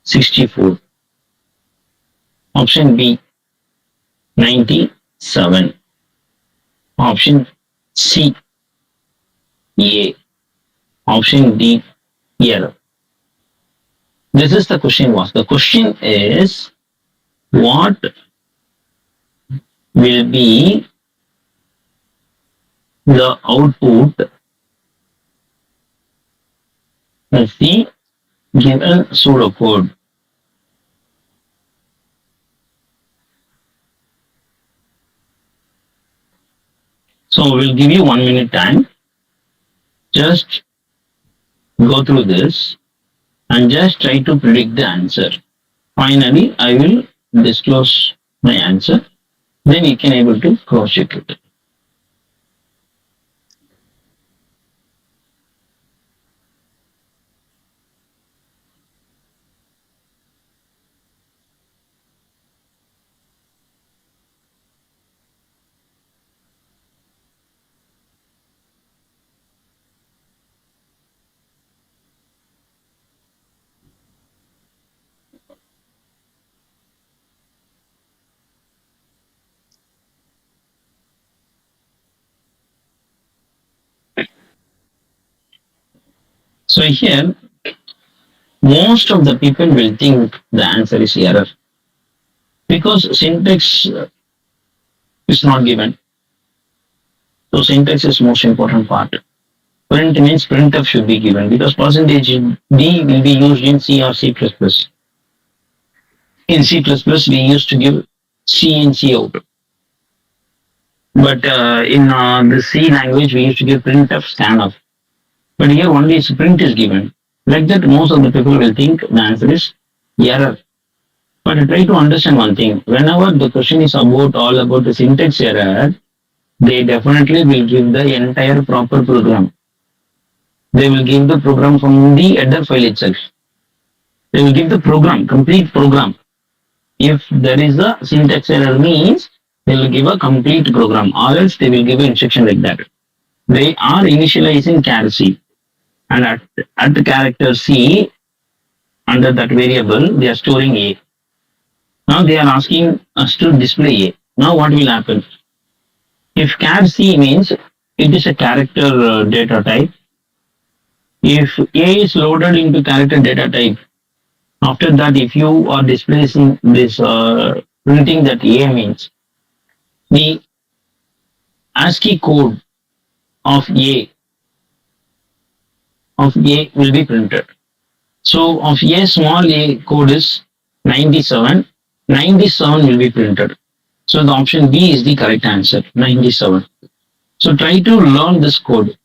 64. Option B, 97. Option C, A. Option D, error. This is the question was. The question is, what will be the output of the given pseudocode? So we'll give you 1 minute time. Just go through this and just try to predict the answer. Finally, I will disclose my answer. Then you can able to cross check it. here, most of the people will think the answer is error because syntax is not given. So syntax is most important part. Print means printf should be given because percentage d will be used in C or C++. In C++, we used to give C in C out. But in the C language, we used to give printf scanf. But here only print is given. Like that, most of the people will think the answer is error. But try to understand one thing. Whenever the question is all about the syntax error, they definitely will give the entire proper program. They will give the program from the header file itself. They will give the program, complete program. If there is a syntax error means they will give a complete program or else they will give an instruction like that. They are initializing char C and at the character C under that variable they are storing A. Now they are asking us to display A. Now what will happen? If char C means it is a character data type. If A is loaded into character data type, after that if you are displaying this printing that A means, the ASCII code of A will be printed. So of A small a code is 97. 97 will be printed. So the option B is the correct answer, 97. So try to learn this code.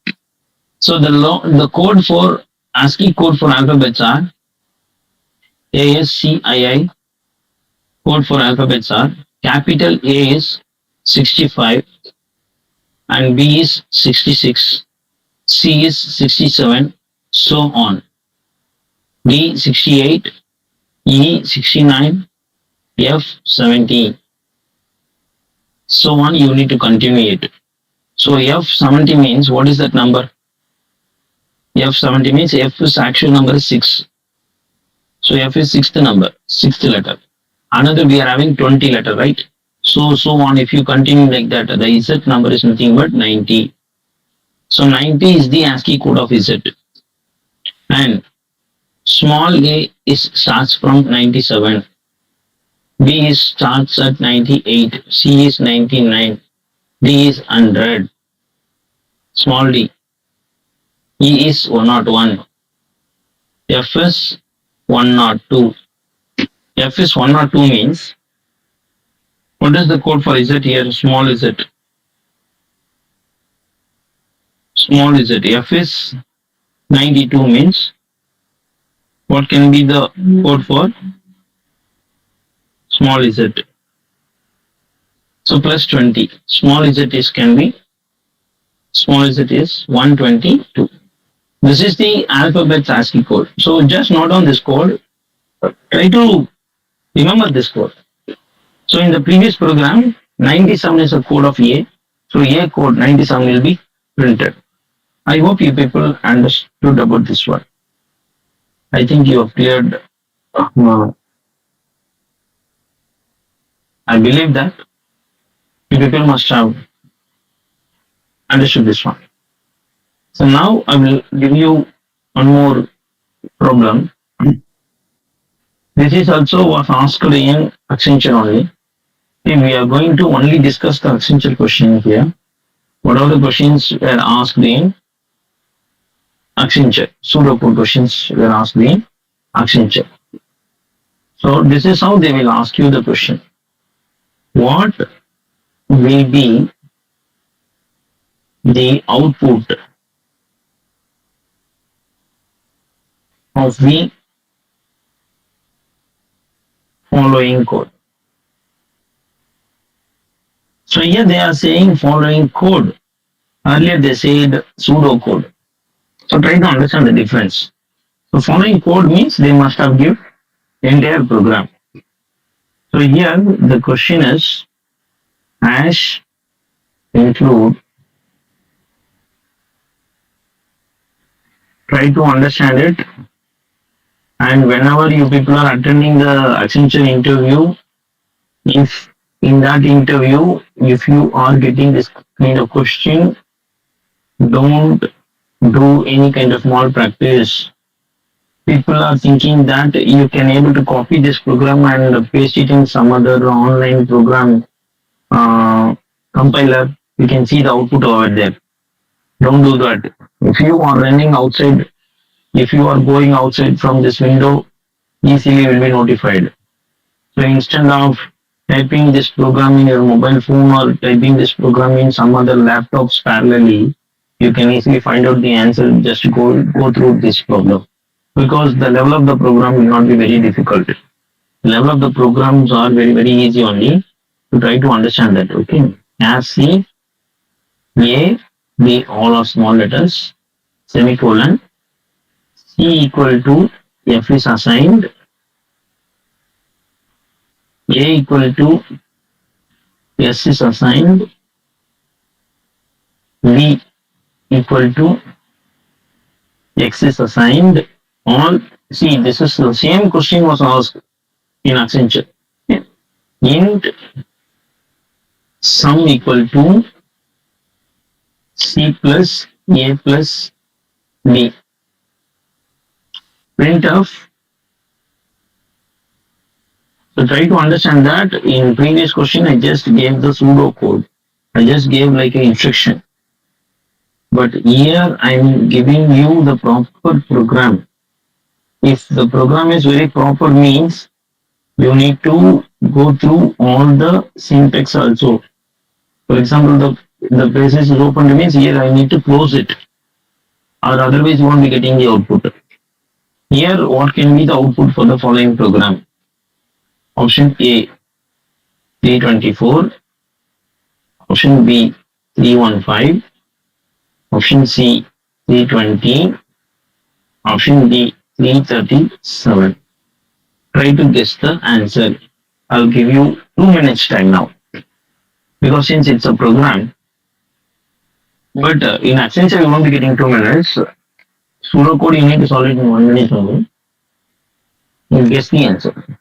So the code for ASCII code for alphabets are ASCII. Code for alphabets are capital A is 65 and B is 66, C is 67, so on. D 68, E 69, F 70. So on, you need to continue it. So F 70 means what is that number? F 70 means F's actual number is 6. So F is sixth number, sixth letter. Another we are having 20 letter, right? So on, if you continue like that, the Z number is nothing but 90. So 90 is the ASCII code of Z. And small a is starts from 97. B is starts at 98. C is 99. D is 100. Small d. E is 101. F is 102. F is 102 means, what is the code for Z here? Small z. Small z. F is 92 means, what can be the code for small z? So plus 20. Small z is can be, small z is 122. This is the alphabet's ASCII code. So just note down this code. Try to remember this code. So in the previous program, 97 is the code of A. So A code 97 will be printed. I hope you people understood about this one. I think you have cleared. I believe that you people must have understood this one. So now I will give you one more problem. This is also was asked in Accenture only. Okay, we are going to only discuss the Accenture question here. What are the questions were asked in Accenture? Pseudocode questions were asked in Accenture. So this is how they will ask you the question. What will be the output of the following code? So here they are saying following code. Earlier they said pseudocode. So try to understand the difference. So following code means they must have given entire program. So here the question is hash include. Try to understand it. And whenever you people are attending the Accenture interview, if in that interview, if you are getting this kind of question, don't do any kind of malpractice. People are thinking that you can able to copy this program and paste it in some other online program compiler. You can see the output over there. Don't do that. If you are running outside, if you are going outside from this window, easily will be notified. So instead of typing this program in your mobile phone or typing this program in some other laptops parallelly, you can easily find out the answer. Just go through this problem, because the level of the program will not be very difficult. The level of the programs are very easy only. To try to understand that. Okay, as C, A, B, all are small letters. Semicolon. C equal to F is assigned. A equal to S is assigned. V equal to X is assigned. All, see, this is the same question was asked in Accenture. Int sum equal to C plus A plus B. Printf. So try to understand that in previous question I just gave the pseudo code. I just gave like an instruction. But here I am giving you the proper program. If the program is very proper means you need to go through all the syntax also. For example, the braces is open means here I need to close it, or otherwise you won't be getting the output. Here what can be the output for the following program? Option A 324, option B 315, option C 320, option D 337. Try to guess the answer. I'll give you 2 minutes time now, because since it's a program, but in Accenture you won't be getting 2 minutes. Pseudocode you need to solve it in 1 minute only. You guess the answer.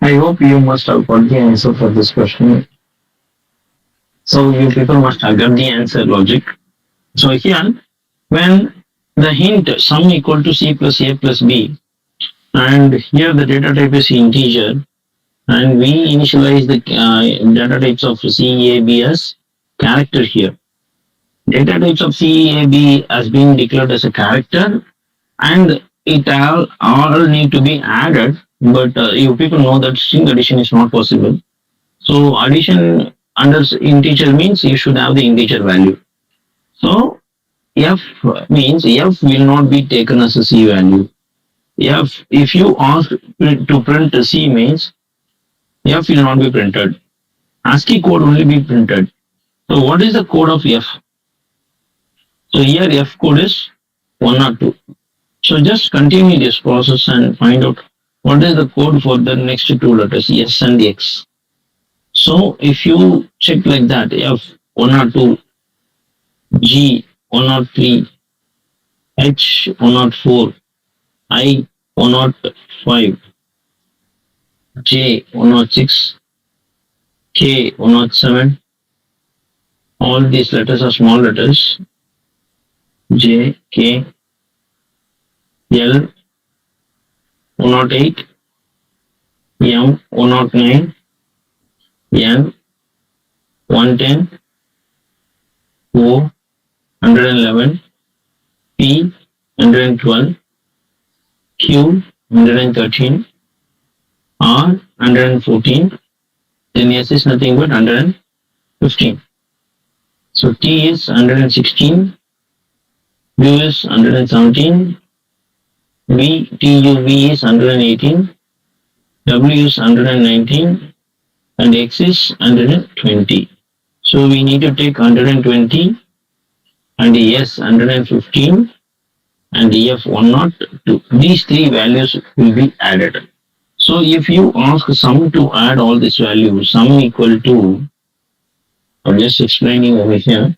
I hope you must have got the answer for this question. So you people must have got the answer logic. So here, when the hint sum equal to C plus A plus B, and here the data type is integer, and we initialize the data types of C, A, B as character here. Data types of C, A, B has been declared as a character, and it all need to be added, but you people know that string addition is not possible. So addition under integer means you should have the integer value. So f means f will not be taken as a c value. F, if you ask to print a c means f will not be printed. ASCII code only be printed. So what is the code of f? So here f code is 102. So just continue this process and find out what is the code for the next two letters S and X. So if you check like that, F 102, G 103, H 104, I 105, J 106, K 107. All these letters are small letters. J, K, L 108, M 109, N 110, O 111, P 112, Q 113, R 114, then S is nothing but 115. So T is 116, U is 117, V T U V is 118, W is 119, and X is 120. So we need to take 120 and S 115 and F 102. These three values will be added. So if you ask sum to add all these values, sum equal to, I'm just explaining over here,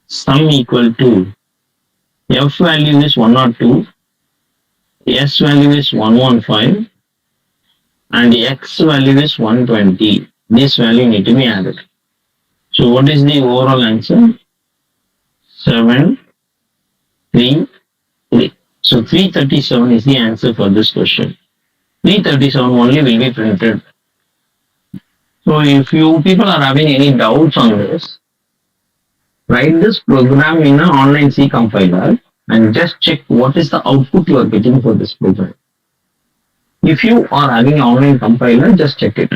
sum equal to F value is 102, S value is 115, and X value is 120. This value need to be added. So what is the overall answer? 7, 3, 3. So 337 is the answer for this question. 337 only will be printed. So if you people are having any doubts on this, write this program in an online C compiler and just check what is the output you are getting for this program. If you are having an online compiler, just check it.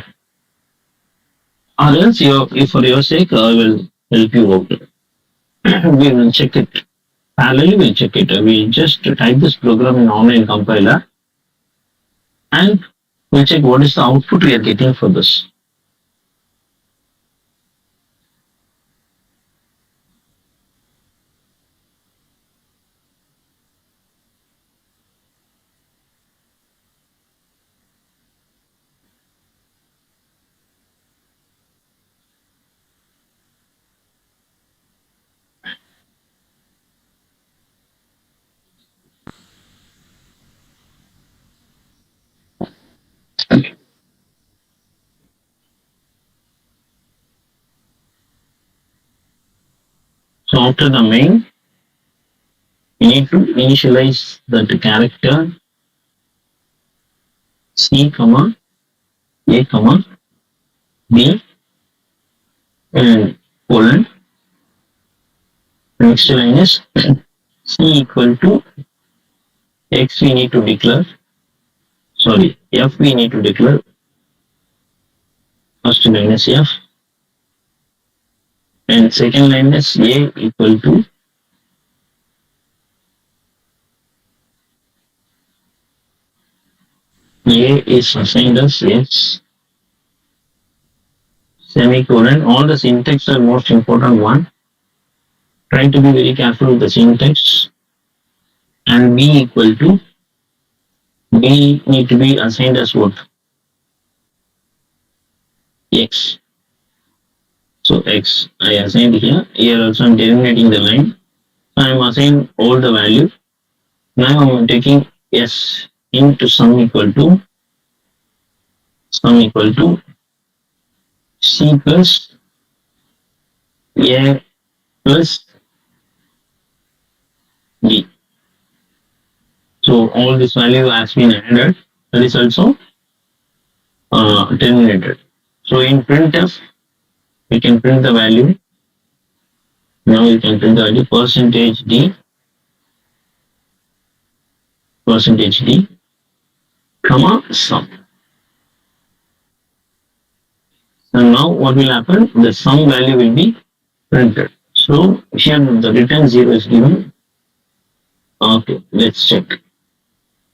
Or else, if for your sake, I will help you out. We will check it. Parallelly, we'll check it. We just type this program in online compiler and we'll check what is the output we are getting for this. So after the main, we need to initialize that character C, comma, A, comma, B, and colon. Next line is C equal to X we need to declare. Sorry, F we need to declare. First line is F. And second line is A equal to A is assigned as X. Semicolon. All the syntax are most important one. Try to be very careful with the syntax. And B equal to B need to be assigned as what? X. So X I assigned here. Here also I'm terminating the line. So I'm assigning all the value. Now I'm taking S into sum equal to C plus A plus B. So all this value has been added. That is also terminated. So in printf, we can print the value. Now you can print the value percentage D, comma sum. And now what will happen? The sum value will be printed. So here the return 0 is given. Okay, let's check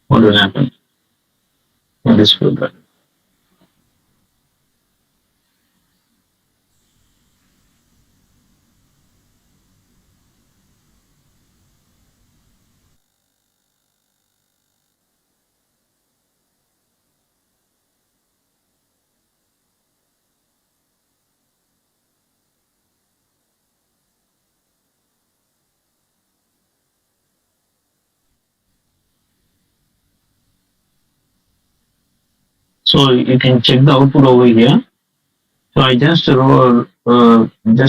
what will happen in this program. So you can check the output over here. So I just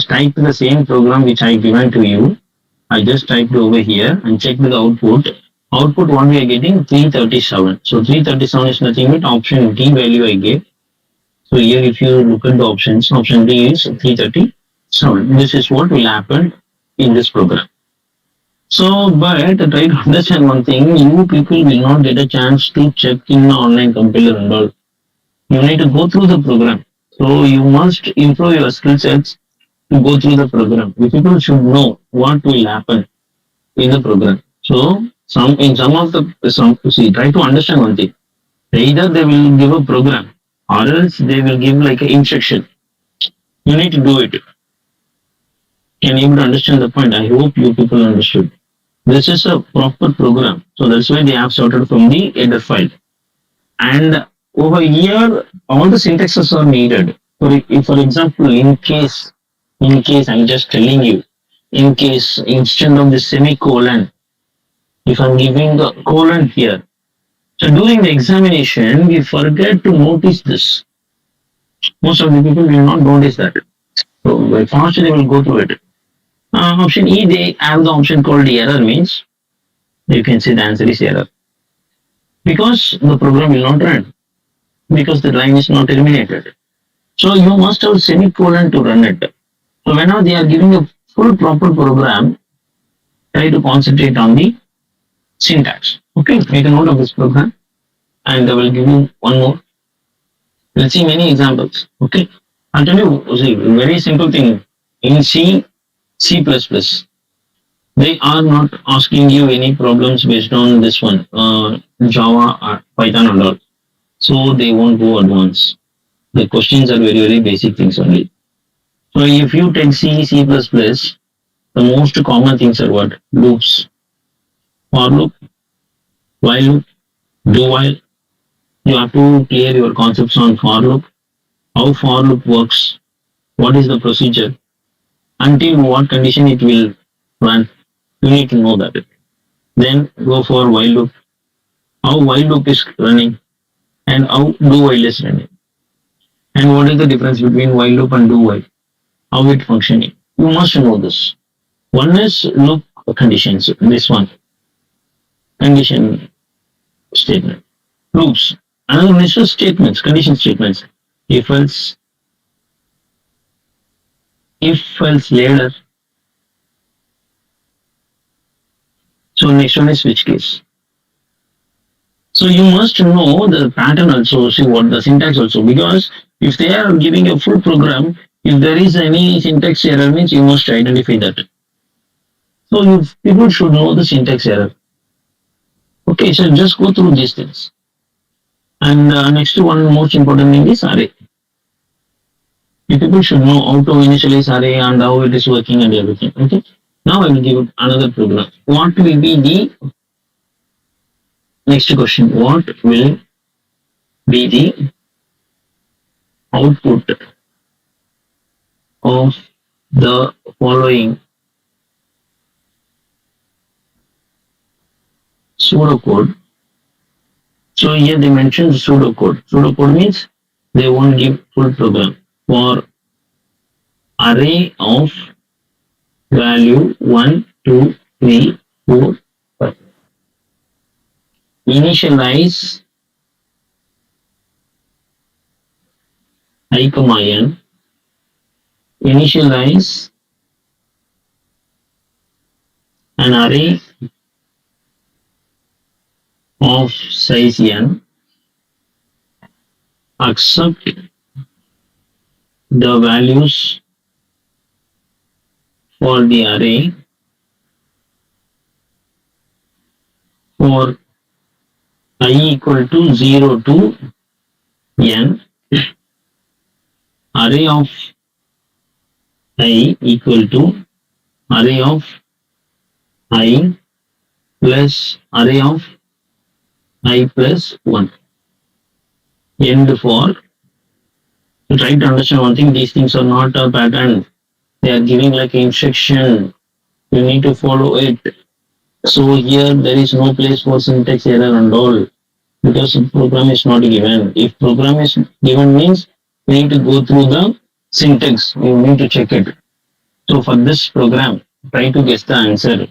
typed the same program which I given to you. I just typed over here and checked the output. Output one we are getting 337. So 337 is nothing but option D value I gave. So here if you look at the options, option D is 337. This is what will happen in this program. So, but try to understand one thing, you people will not get a chance to check in the online compiler and all. You need to go through the program. So you must improve your skill sets to go through the program. You people should know what will happen in the program. So some of the some see try to understand one thing. Either they will give a program or else they will give like an instruction. You need to do it. Can you able to understand the point? I hope you people understood. This is a proper program. So that's why they have started from the header file. And over here, all the syntaxes are needed. For example, in case I'm just telling you, in case instead of the semicolon, if I'm giving the colon here, so during the examination, we forget to notice this. Most of the people will not notice that. So by fast they will go through it. Option E, they have the option called error means you can see the answer is error because the program will not run because the line is not terminated. So you must have semicolon to run it. So whenever they are giving a full proper program, try to concentrate on the syntax. Okay, make a note of this program and I will give you one more. Let's see many examples. Okay, I'll tell you, see, very simple thing. In C++, they are not asking you any problems based on this one, Java, or Python and all. So they won't go advanced. The questions are very, very basic things only. So if you take C++, the most common things are what? Loops, for loop, while loop, do while. You have to clear your concepts on for loop, how for loop works, what is the procedure, until what condition it will run. You need to know that. Then go for while loop, how while loop is running and how do while is running. And what is the difference between while loop and do while, how it functioning. You must know this. One is loop conditions, this one, condition statement, loops. Another one is just statements, condition statements. If else, later. So next one is switch case. So you must know the pattern also, see what the syntax also, because if they are giving a full program, if there is any syntax error means you must identify that. So you people should know the syntax error. Okay, so just go through these things. And next one most important thing is array. You people should know how to initialize array and how it is working and everything. Okay. Now I will give another program. What will be the next question? What will be the output of the following pseudocode? So here they mentioned pseudocode. Pseudocode means they won't give full program for array of value 1, 2, 3, 4, 5. Initialize I comma n. Initialize an array of size n, accept the values for the array for I equal to 0 to n, array of I equal to array of I plus array of I plus 1. End for, to try to understand one thing, these things are not a pattern. They are giving like instruction. You need to follow it. So here there is no place for syntax error and all because program is not given. If program is given means you need to go through the syntax. You need to check it. So for this program, try to guess the answer.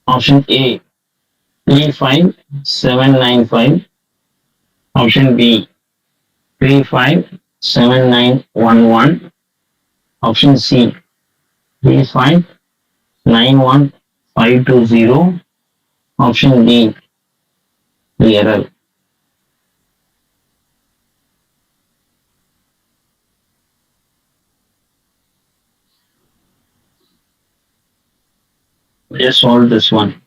Option A 35795. Option B 357911. Option C 3591520. Option D the error. Just solve this one.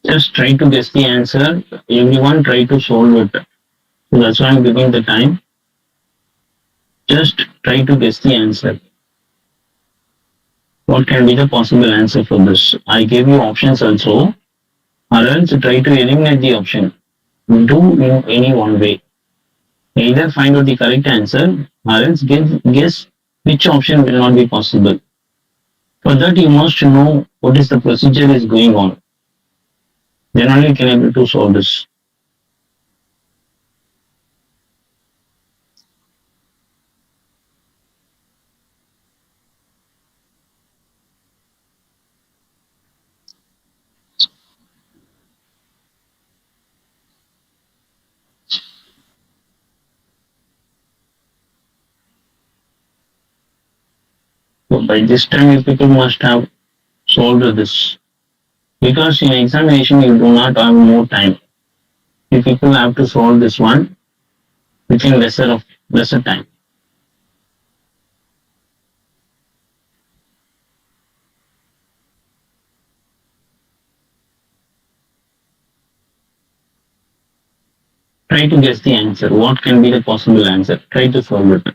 Just try to guess the answer. Everyone try to solve it. So that's why I'm giving the time. Just try to guess the answer. What can be the possible answer for this? I gave you options also. Or else try to eliminate the option. Do in any one way. Either find out the correct answer or else guess which option will not be possible. For that you must know what is the procedure is going on. Then only you can able to solve this. So by this time you people must have solved this. Because in examination you do not have more time. You people have to solve this one within lesser time. Try to guess the answer. What can be the possible answer? Try to solve it.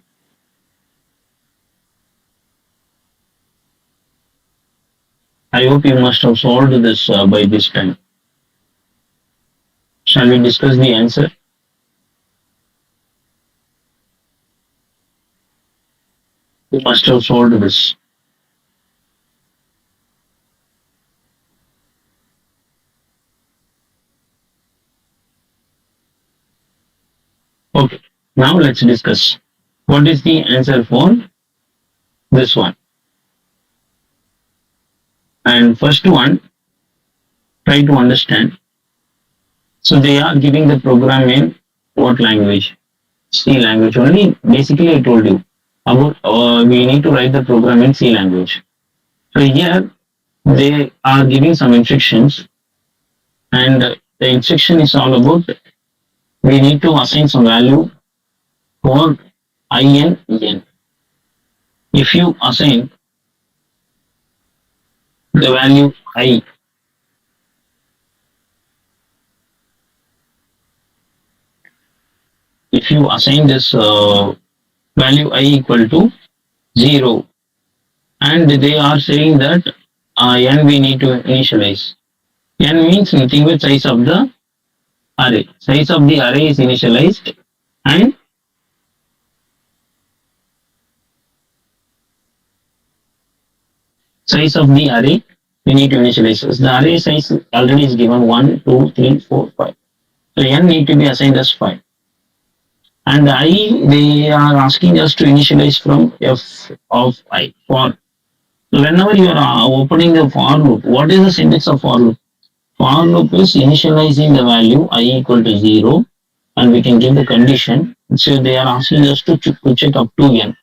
I hope you must have solved this by this time. Shall we discuss the answer? You must have solved this. Okay, now let's discuss. What is the answer for this one? And first one, try to understand. So they are giving the program in what language? C language only. Basically, I told you about we need to write the program in C language. So here they are giving some instructions. and the instruction is all about we need to assign some value for I and n. If you assign the value I, if you assign this value I equal to 0, and they are saying that n we need to initialize. N means nothing but size of the array. Size of the array is initialized, and size of the array we need to initialize. So the array size already is given 1, 2, 3, 4, 5. So n need to be assigned as 5. And I, they are asking us to initialize from f of I for. So whenever you are opening the for loop, what is the syntax of for loop? For loop is initializing the value I equal to 0, and we can give the condition. So they are asking us to check up to n.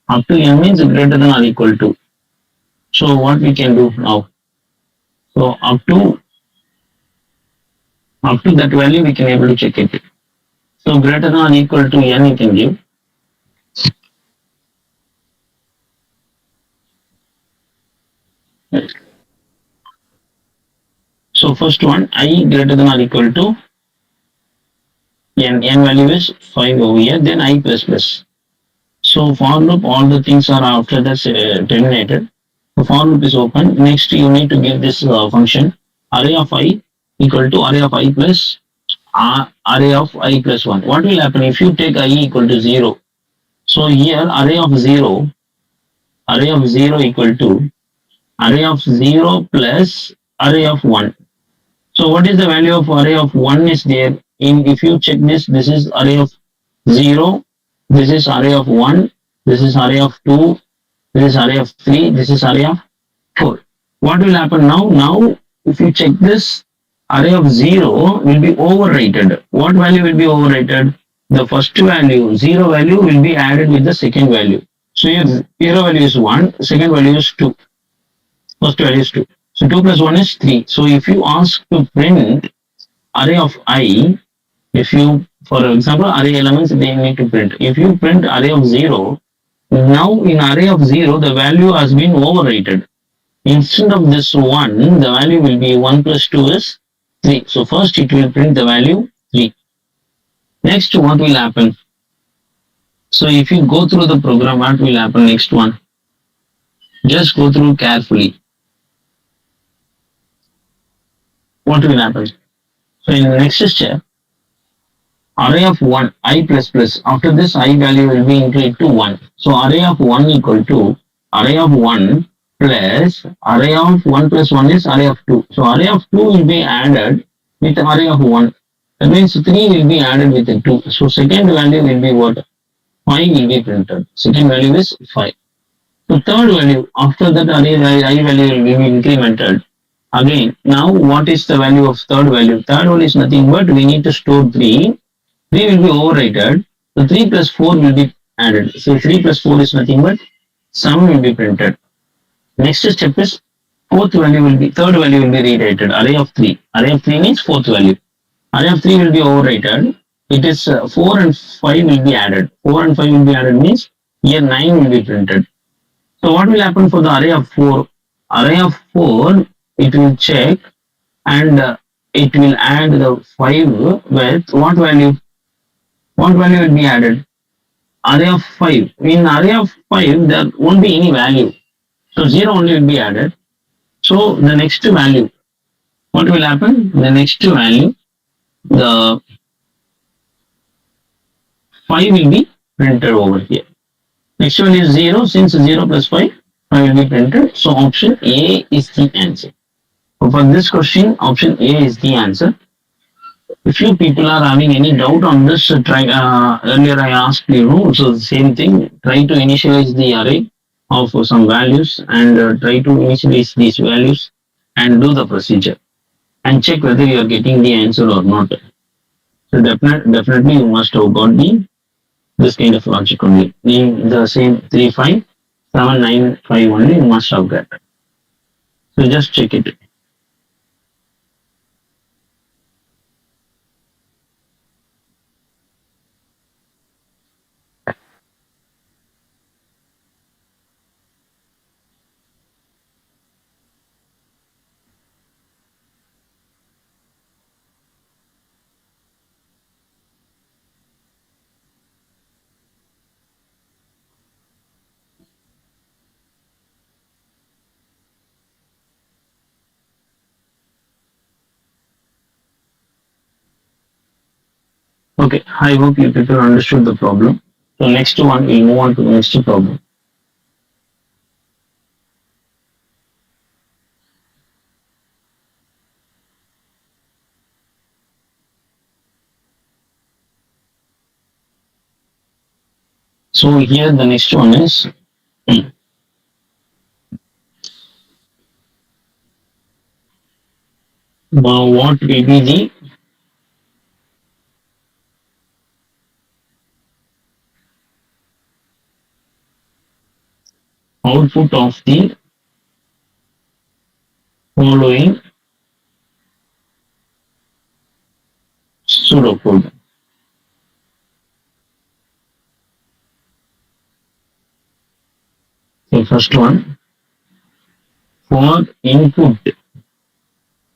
Up to n means greater than or equal to. So what we can do now? So up to that value we can able to check it. So greater than or equal to n you can give. So first one I greater than or equal to n value is 5 over here, then I plus plus. So for loop all the things are after that terminated. The for loop is open. Next you need to give this function array of I equal to array of I plus array of I plus 1. What will happen if you take I equal to 0? So here array of 0 equal to array of 0 plus array of 1. So what is the value of array of 1 is there? If you check this is array of 0, this is array of 1, this is array of 2, this is array of 3, this is array of 4. What will happen now? Now if you check this, array of 0 will be overrated. What value will be overrated? The first value, 0 value will be added with the second value. So your 0 value is 1, second value is 2, first value is 2. So 2 plus 1 is 3. So if you ask to print array of I, if you, for example, array elements they need to print. If you print array of 0, now in array of 0, the value has been overrated. Instead of this 1, the value will be 1 plus 2 is 3. So first it will print the value 3. Next, what will happen? So if you go through the program, what will happen next one? Just go through carefully. What will happen? So in the next step, array of 1, I plus plus. After this, I value will be increased to 1. So array of 1 equal to array of 1 plus array of 1 plus 1 is array of 2. So array of 2 will be added with array of 1. That means 3 will be added with the 2. So second value will be what? 5 will be printed. Second value is 5. So third value, after that array I value will be incremented. Again, now what is the value of third value? Third one is nothing but we need to store 3. 3 will be overrated. So 3 plus 4 will be added. So 3 plus 4 is nothing but sum will be printed. Next step is third value will be rewritten. Array of 3. Array of 3 means fourth value. Array of 3 will be overrated. It is 4 and 5 will be added. 4 and 5 will be added means here 9 will be printed. So what will happen for the array of 4? Array of 4, it will check and it will add the 5 with what value? What value will be added? Array of 5. In array of 5, there won't be any value. So 0 only will be added. So the next value, what will happen? The next value, the 5 will be printed over here. Next one is 0. Since 0 plus 5, 5 will be printed. So option A is the answer. So for this question, option A is the answer. If you people are having any doubt on this, earlier I asked you, so the same thing, try to initialize the array of some values and try to initialize these values and do the procedure and check whether you are getting the answer or not. So definitely you must have got this kind of logic only. The same 3, 5, 7, 9, 5 only you must have got. So just check it. Okay, I hope you people understood the problem. So next one, we'll move on to the next problem. So here the next one is what will be the output of the following pseudocode. So first one, for input.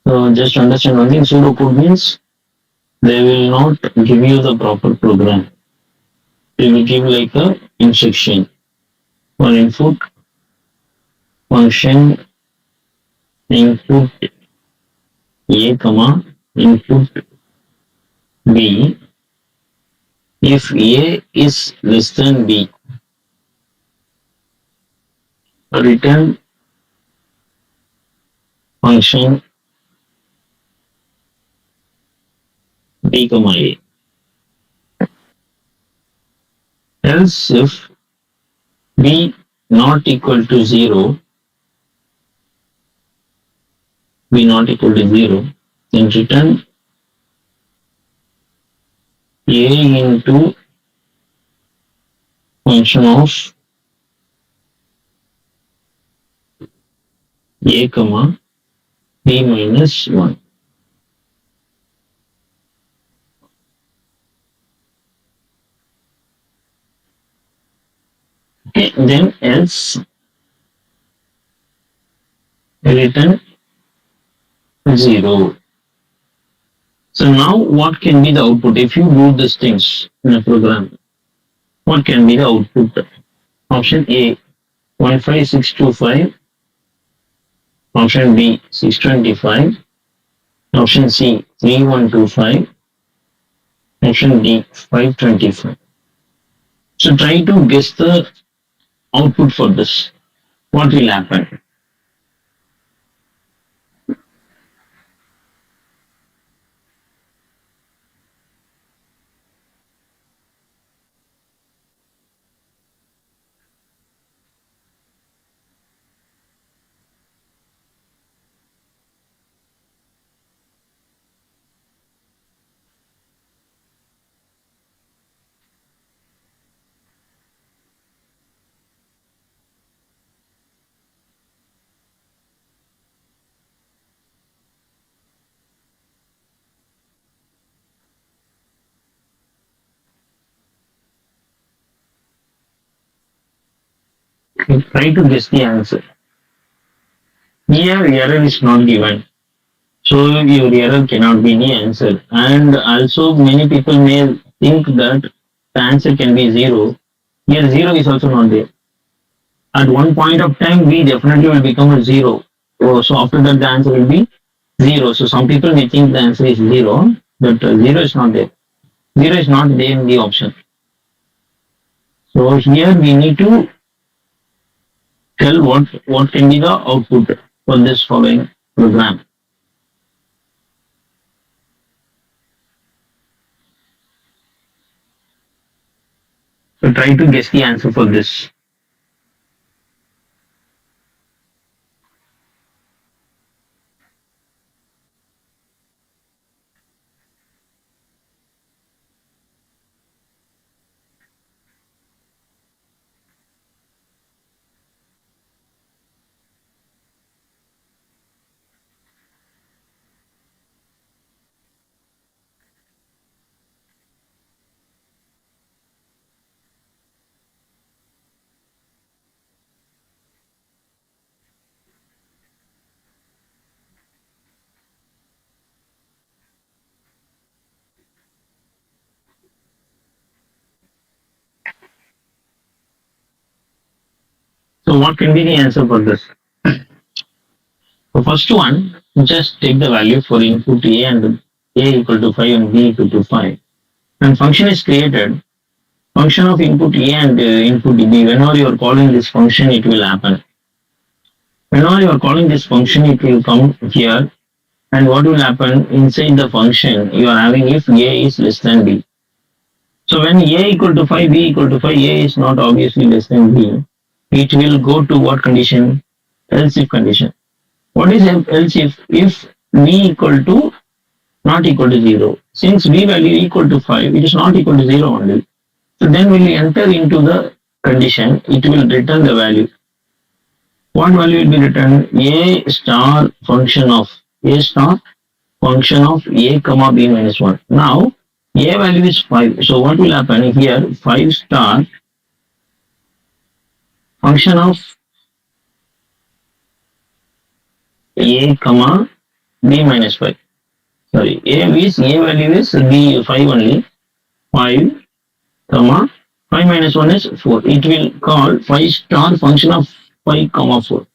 So just understand one thing, pseudocode means they will not give you the proper program. They will give like a instruction for input function input A comma input B. If A is less than B, return function B comma A. Else if B not equal to 0, B not equal to 0, then return A into function of A comma B minus 1. Okay, then else return 0. So now what can be the output? If you do these things in a program, what can be the output? Option A 15625, option B 625, option C 3125, option D 525. So try to guess the output for this. What will happen? Try to guess the answer. Here error is not given. So your error cannot be any answer. And also many people may think that the answer can be 0. Here 0 is also not there. At one point of time, B definitely will become a 0. So after that, the answer will be 0. So some people may think the answer is 0, but 0 is not there. 0 is not there in the option. So here we need to tell what can be the output for this following program. So try to guess the answer for this. So what can be the answer for this? The first one, just take the value for input A and A equal to 5 and B equal to 5. and function is created, function of input A and input B, whenever you are calling this function, it will happen. Whenever you are calling this function, it will come here, and what will happen inside the function, you are having if A is less than B. So when A equal to 5, B equal to 5, A is not obviously less than B. It will go to what condition? Else if condition. What is else if? If B equal to not equal to 0. Since B value equal to 5, it is not equal to 0 only. So then when we enter into the condition, it will return the value. What value will be returned? A star function of A comma B minus 1. Now A value is 5. So what will happen here? 5 star function of A comma B minus 5. Sorry, A value is B 5 only. 5 comma 5 minus 1 is 4. It will call 5 star function of 5 comma 4.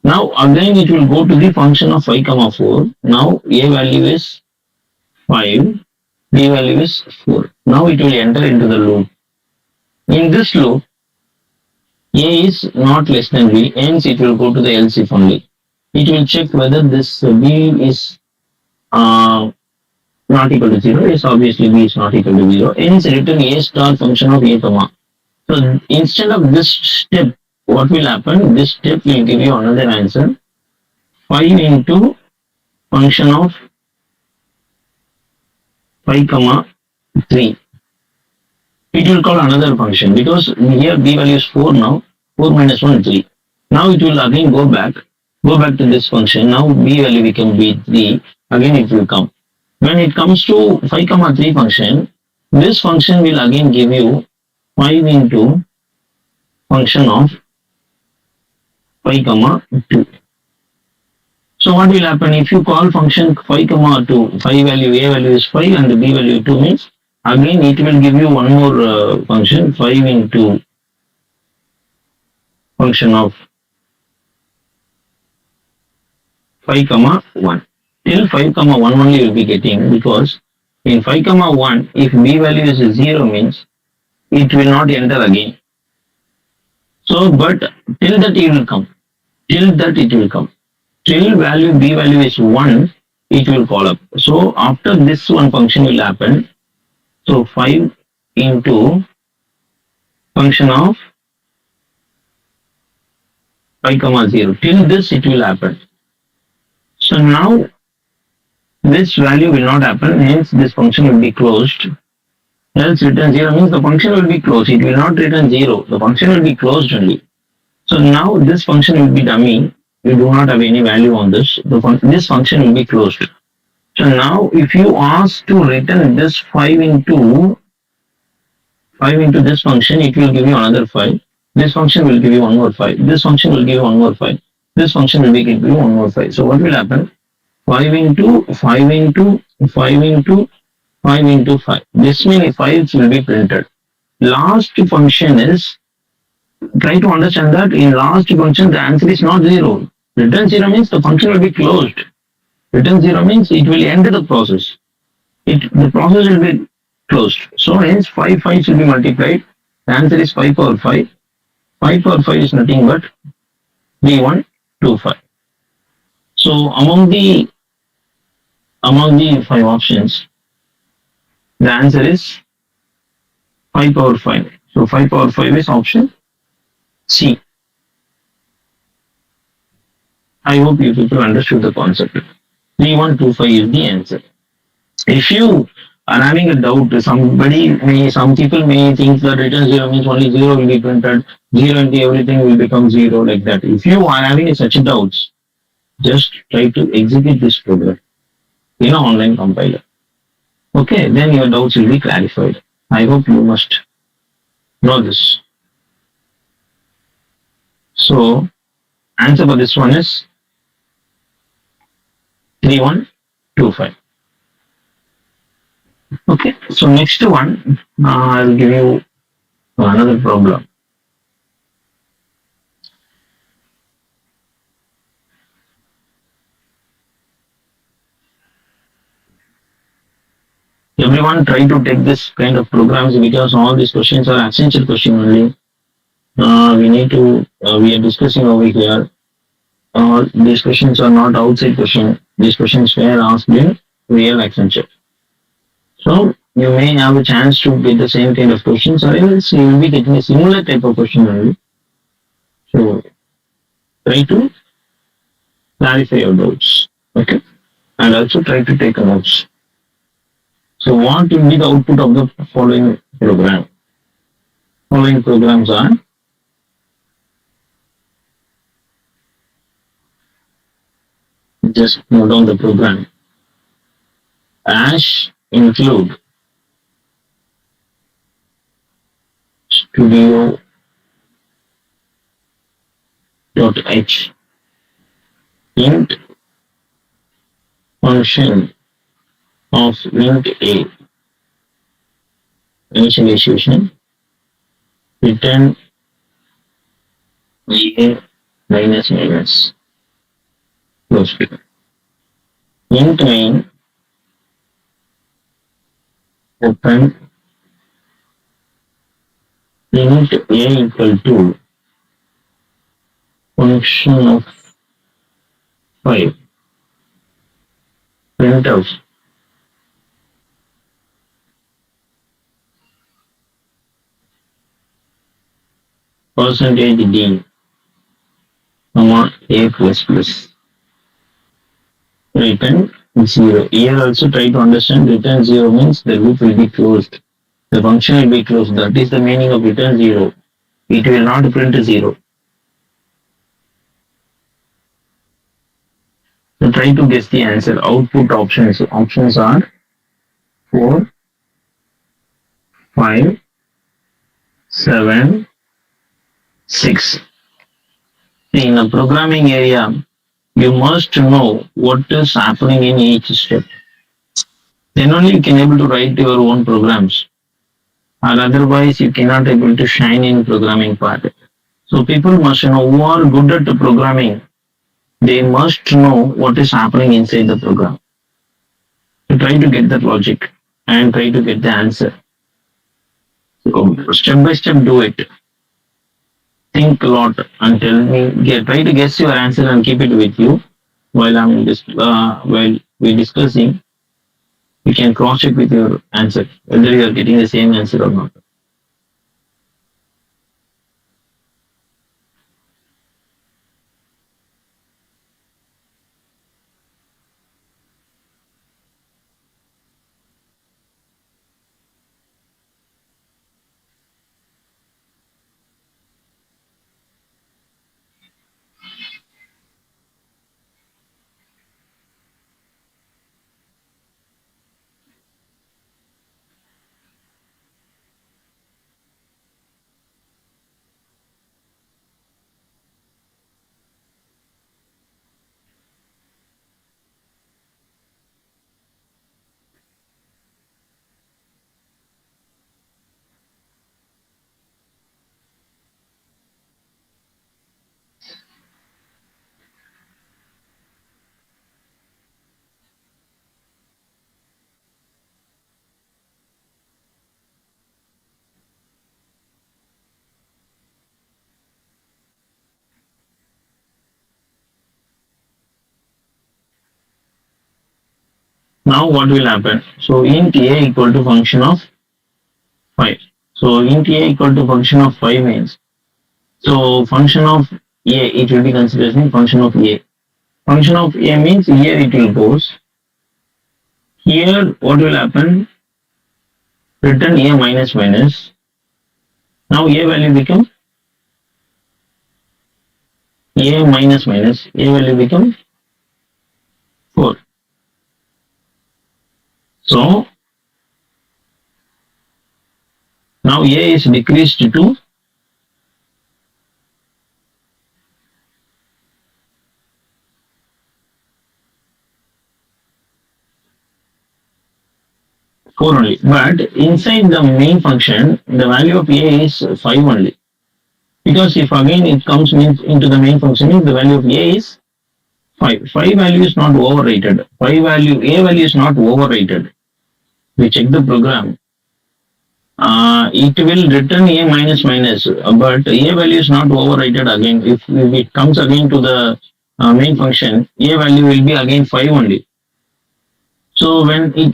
Now again it will go to the function of 5 comma 4. Now A value is 5, B value is 4. Now it will enter into the loop. In this loop, A is not less than B, hence it will go to the else if only. It will check whether this B is not equal to 0. Yes, obviously B is not equal to 0. Hence return A star function of A comma. So instead of this step, what will happen? This step will give you another answer. 5 into function of 5 comma 3. It will call another function because here B value is 4 now. 4 minus 1 3. Now it will again go back to this function. Now B value become B3. Again it will come. When it comes to 5 comma 3 function, this function will again give you 5 into function of 5 comma 2. So what will happen if you call function 5 comma 2, 5 value, A value is 5 and the B value 2 means again it will give you one more function 5 into function of 5 comma 1. Till 5 comma 1 only you will be getting because in 5 comma 1 if B value is 0 means it will not enter again. So but till that it will come. Till value B value is 1, it will call up. So after this one function will happen. So 5 into function of 5 comma 0. Till this it will happen. So now this value will not happen, hence this function will be closed. Else return 0 means the function will be closed. It will not return 0. The function will be closed only. So now this function will be dummy. You do not have any value on this. This function will be closed. So now if you ask to return this 5 into this function, it will give you another 5. This function will give you one more 5. This function will give you one more 5. This function will give you one more 5. So what will happen? 5 into 5 into 5 into 5 into 5. This many 5s will be printed. Last function is, try to understand that in last function the answer is not 0. Return 0 means the function will be closed. Return 0 means it will end the process. The process will be closed. So hence 5 5s will be multiplied. The answer is 5 power 5. 5 power 5 is nothing but 3125. So among the 5 options, the answer is 5 power 5. So 5 power 5 is option C. I hope you people understood the concept. 3125 is the answer. If you are having a doubt, some people may think that return 0 means only 0 will be printed, 0 into everything will become 0 like that. If you are having such doubts, just try to execute this program in an online compiler. Okay, then your doubts will be clarified. I hope you must know this. So, answer for this one is 3125. Okay, so next one, I'll give you another problem. A everyone try to take this kind of programs because all these questions are essential question only. We are discussing over here. These questions are not outside question. These questions were asked in real Accenture. So you may have a chance to get the same kind of questions, or else you will be getting a similar type of question only. So try to clarify your doubts. Okay. And also try to take notes. So what will be the output of the following program? Following programs are just note down the program. Ash include studio.h int function of int a initialization return a minus minus close bracket. Int main open int a equal to function of 5 printf percentage d comma a plus plus return 0. Here also try to understand return 0 means the loop will be closed. The function will be closed. That is the meaning of return 0. It will not print 0. So try to guess the answer. Output options. Options are 4, 5, 7, 6. In a programming area, you must know what is happening in each step. Then only you can able to write your own programs. Or otherwise you cannot able to shine in programming part. So people must know who are good at the programming. They must know what is happening inside the program. So try to get that logic and try to get the answer. So step by step do it. Think a lot and tell me. Try to guess your answer and keep it with you while while we discussing. You can cross check with your answer whether you are getting the same answer or not. Now what will happen? So int a equal to function of 5. So int a equal to function of 5 means, so function of a, it will be considered as function of a. Function of a means here it will goes. Here what will happen? Return a minus minus. Now a value become a minus minus. A value become 4. So now a is decreased to 4 only. But inside the main function, the value of a is 5 only. Because if again it comes into the main function, the value of a is 5. 5 value is not overrated. A value is not overrated. we check the program, it will return a minus minus, but a value is not overwritten again. If it comes again to the main function, a value will be again 5 only. So when it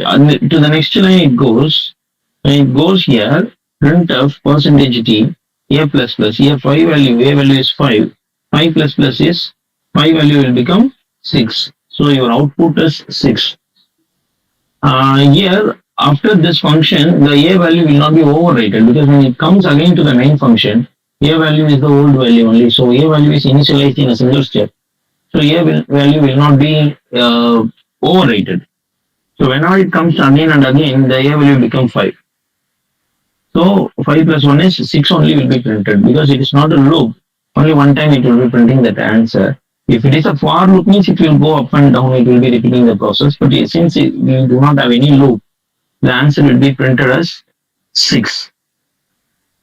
to the next line it goes, when it goes here, printf percentage t, a plus plus, here 5 value, a value is 5, 5 plus plus is 5 value will become 6. So your output is 6. Here, after this function, the a value will not be overrated because when it comes again to the main function, a value is the old value only. So a value is initialized in a single step. So value will not be overrated. So whenever it comes again and again, the a value will become 5. So 5 plus 1 is 6 only will be printed because it is not a loop. Only one time it will be printing that answer. If it is a for loop means it will go up and down, it will be repeating the process. But since we do not have any loop, the answer will be printed as 6.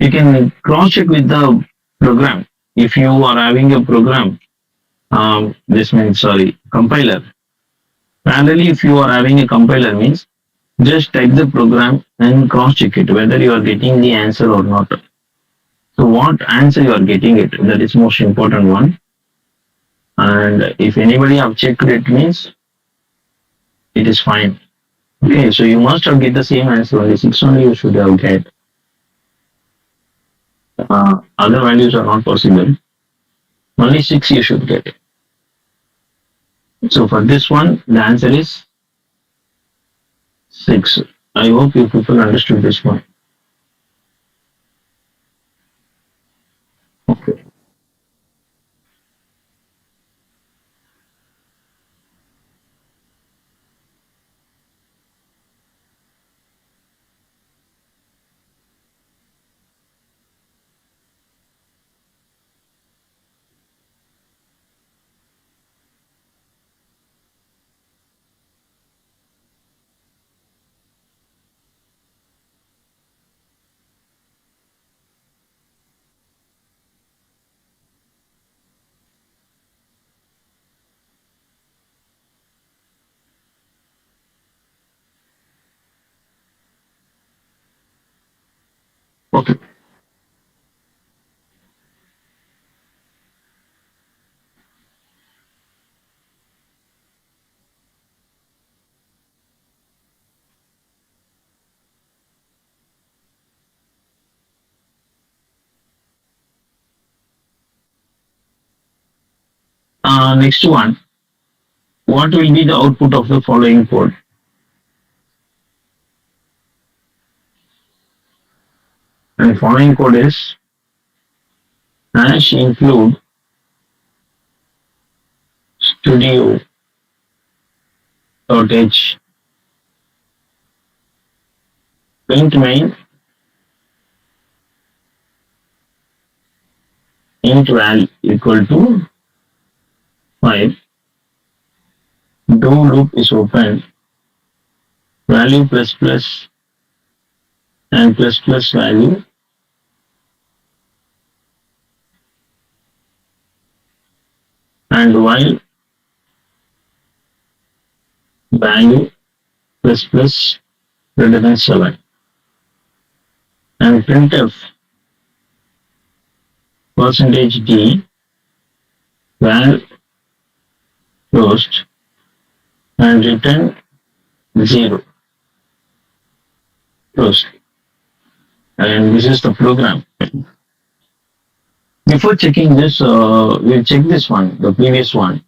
You can cross check with the program. If you are having a program, this means compiler. Parallelly, if you are having a compiler means just type the program and cross check it whether you are getting the answer or not. So what answer you are getting it, that is most important one. And if anybody have checked it means it is fine. Okay, so you must have get the same answer only 6 only you should have get. Other values are not possible. Only 6 you should get. So for this one, the answer is 6. I hope you people understood this one. Okay. Okay. Next one. What will be the output of the following code? And following code is hash include studio dot h print main int val equal to 5. Do loop is open. Value plus plus and plus plus value. And while value plus plus greater than 7. And printf percentage d val closed and return 0 closed. And this is the program. Before checking this, we'll check this one, the previous one.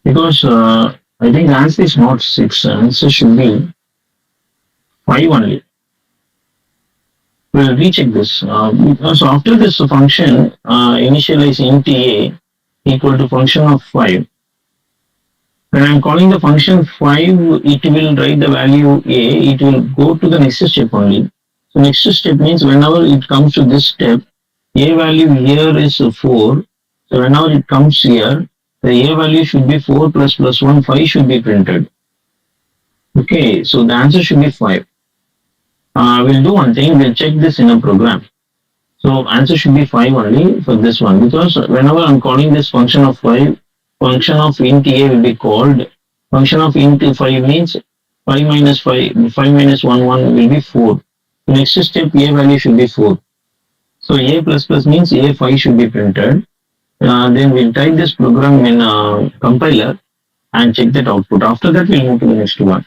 Because I think the answer is not 6, answer should be 5 only. We'll recheck this. So after this function, initialize int a equal to function of 5. When I'm calling the function 5, it will write the value a, it will go to the next step only. So next step means whenever it comes to this step, a value here is 4. So whenever it comes here, the a value should be 4 plus plus 1, 5 should be printed. Okay, so the answer should be 5. We'll do one thing, we'll check this in a program. So answer should be 5 only for this one, because whenever I'm calling this function of 5, function of int a will be called. Function of int 5 means 5 minus 5, 5 minus 1, 1 will be 4. Next step, A value should be 4. So A plus plus means A5 should be printed. Then we'll type this program in compiler and check that output. After that, we'll move to the next one.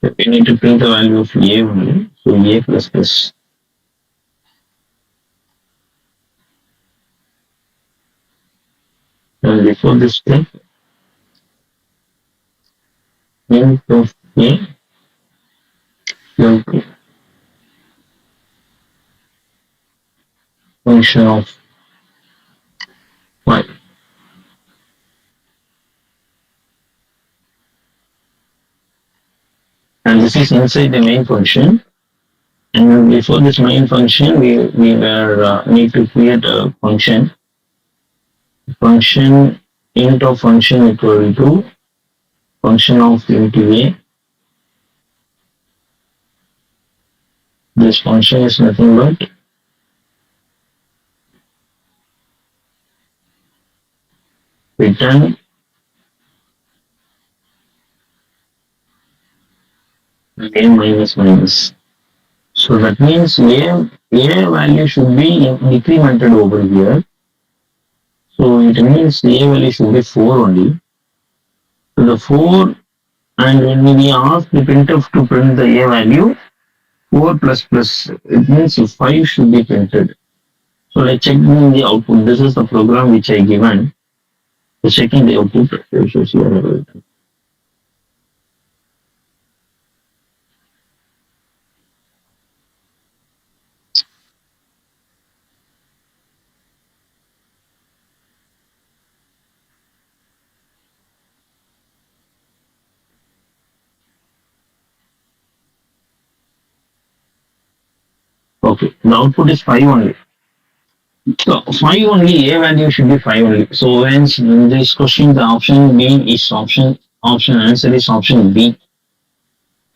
So we need to print the value of A only. So A plus plus. And before this step, int of A equal to function of y. And this is inside the main function. And before this main function, we were need to create a function int of function equal to function of into A. This function is nothing but return A minus minus. So that means A value should be decremented over here. So it means A value should be 4 only. So the 4, and when we ask the printf to print the A value, 4 plus plus, it means 5 should be printed. So let's check the output. This is the program which I given. So checking the output. Okay, the output is 5 only. So 5 only, A value should be 5 only. So hence in this question, the option B is option answer is option B.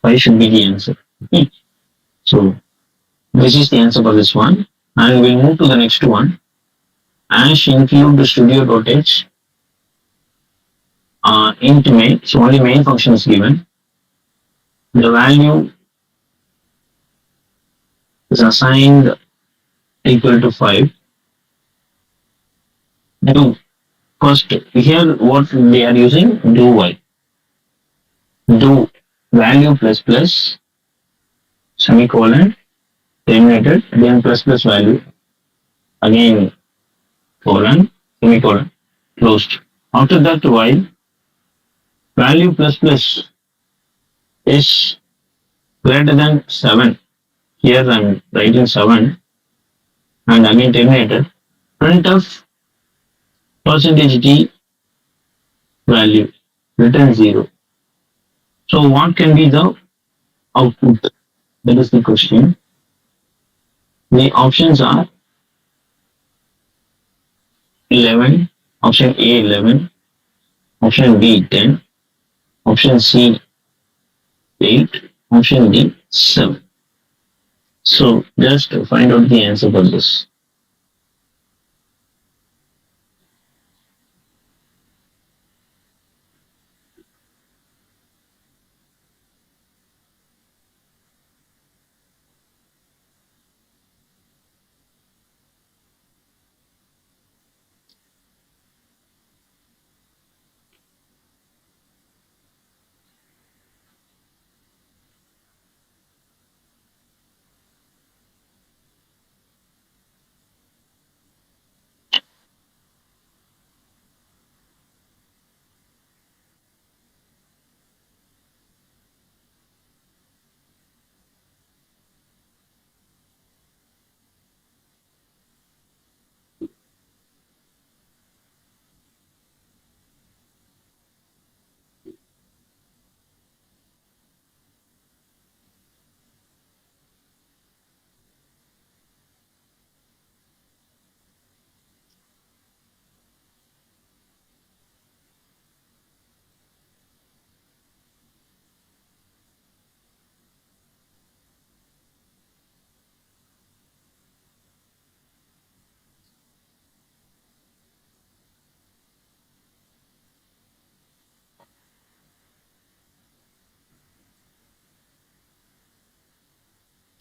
5 should be the answer. Okay. So this is the answer for this one. And we'll move to the next one. Ash include the studio.h int main. So only main function is given. The value is assigned equal to 5. Do first here what they are using, do while. Do value plus plus semicolon terminated, then plus plus value again colon semicolon closed. After that, while value plus plus is greater than 7, here I'm writing 7 and again terminated, printf percentage d value return 0. So what can be the output? That is the question. The options are 11, option A 11, option B 10, option C 8, option D 7. So just find out the answer for this.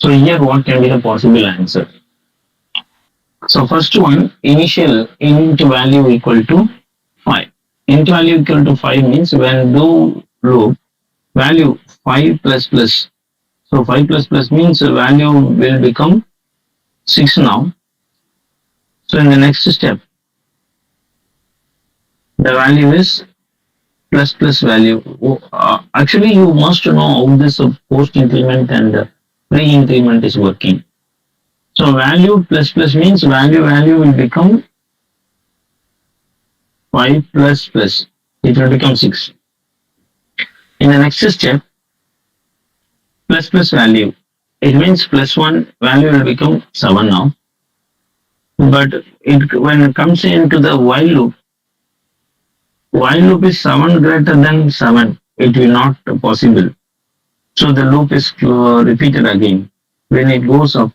So here what can be the possible answer? So first one, initial int value equal to 5. Int value equal to 5 means when do loop value 5 plus plus. So 5 plus plus means the value will become 6 now. So in the next step, the value is plus plus value. Actually, you must know how this post increment and pre increment is working. So value plus plus means value will become 5 plus plus. It will become 6. In the next step, plus plus value. It means plus 1 value will become 7 now. But when it comes into the while loop is 7 greater than 7. It will not possible. So the loop is repeated again. When it goes up,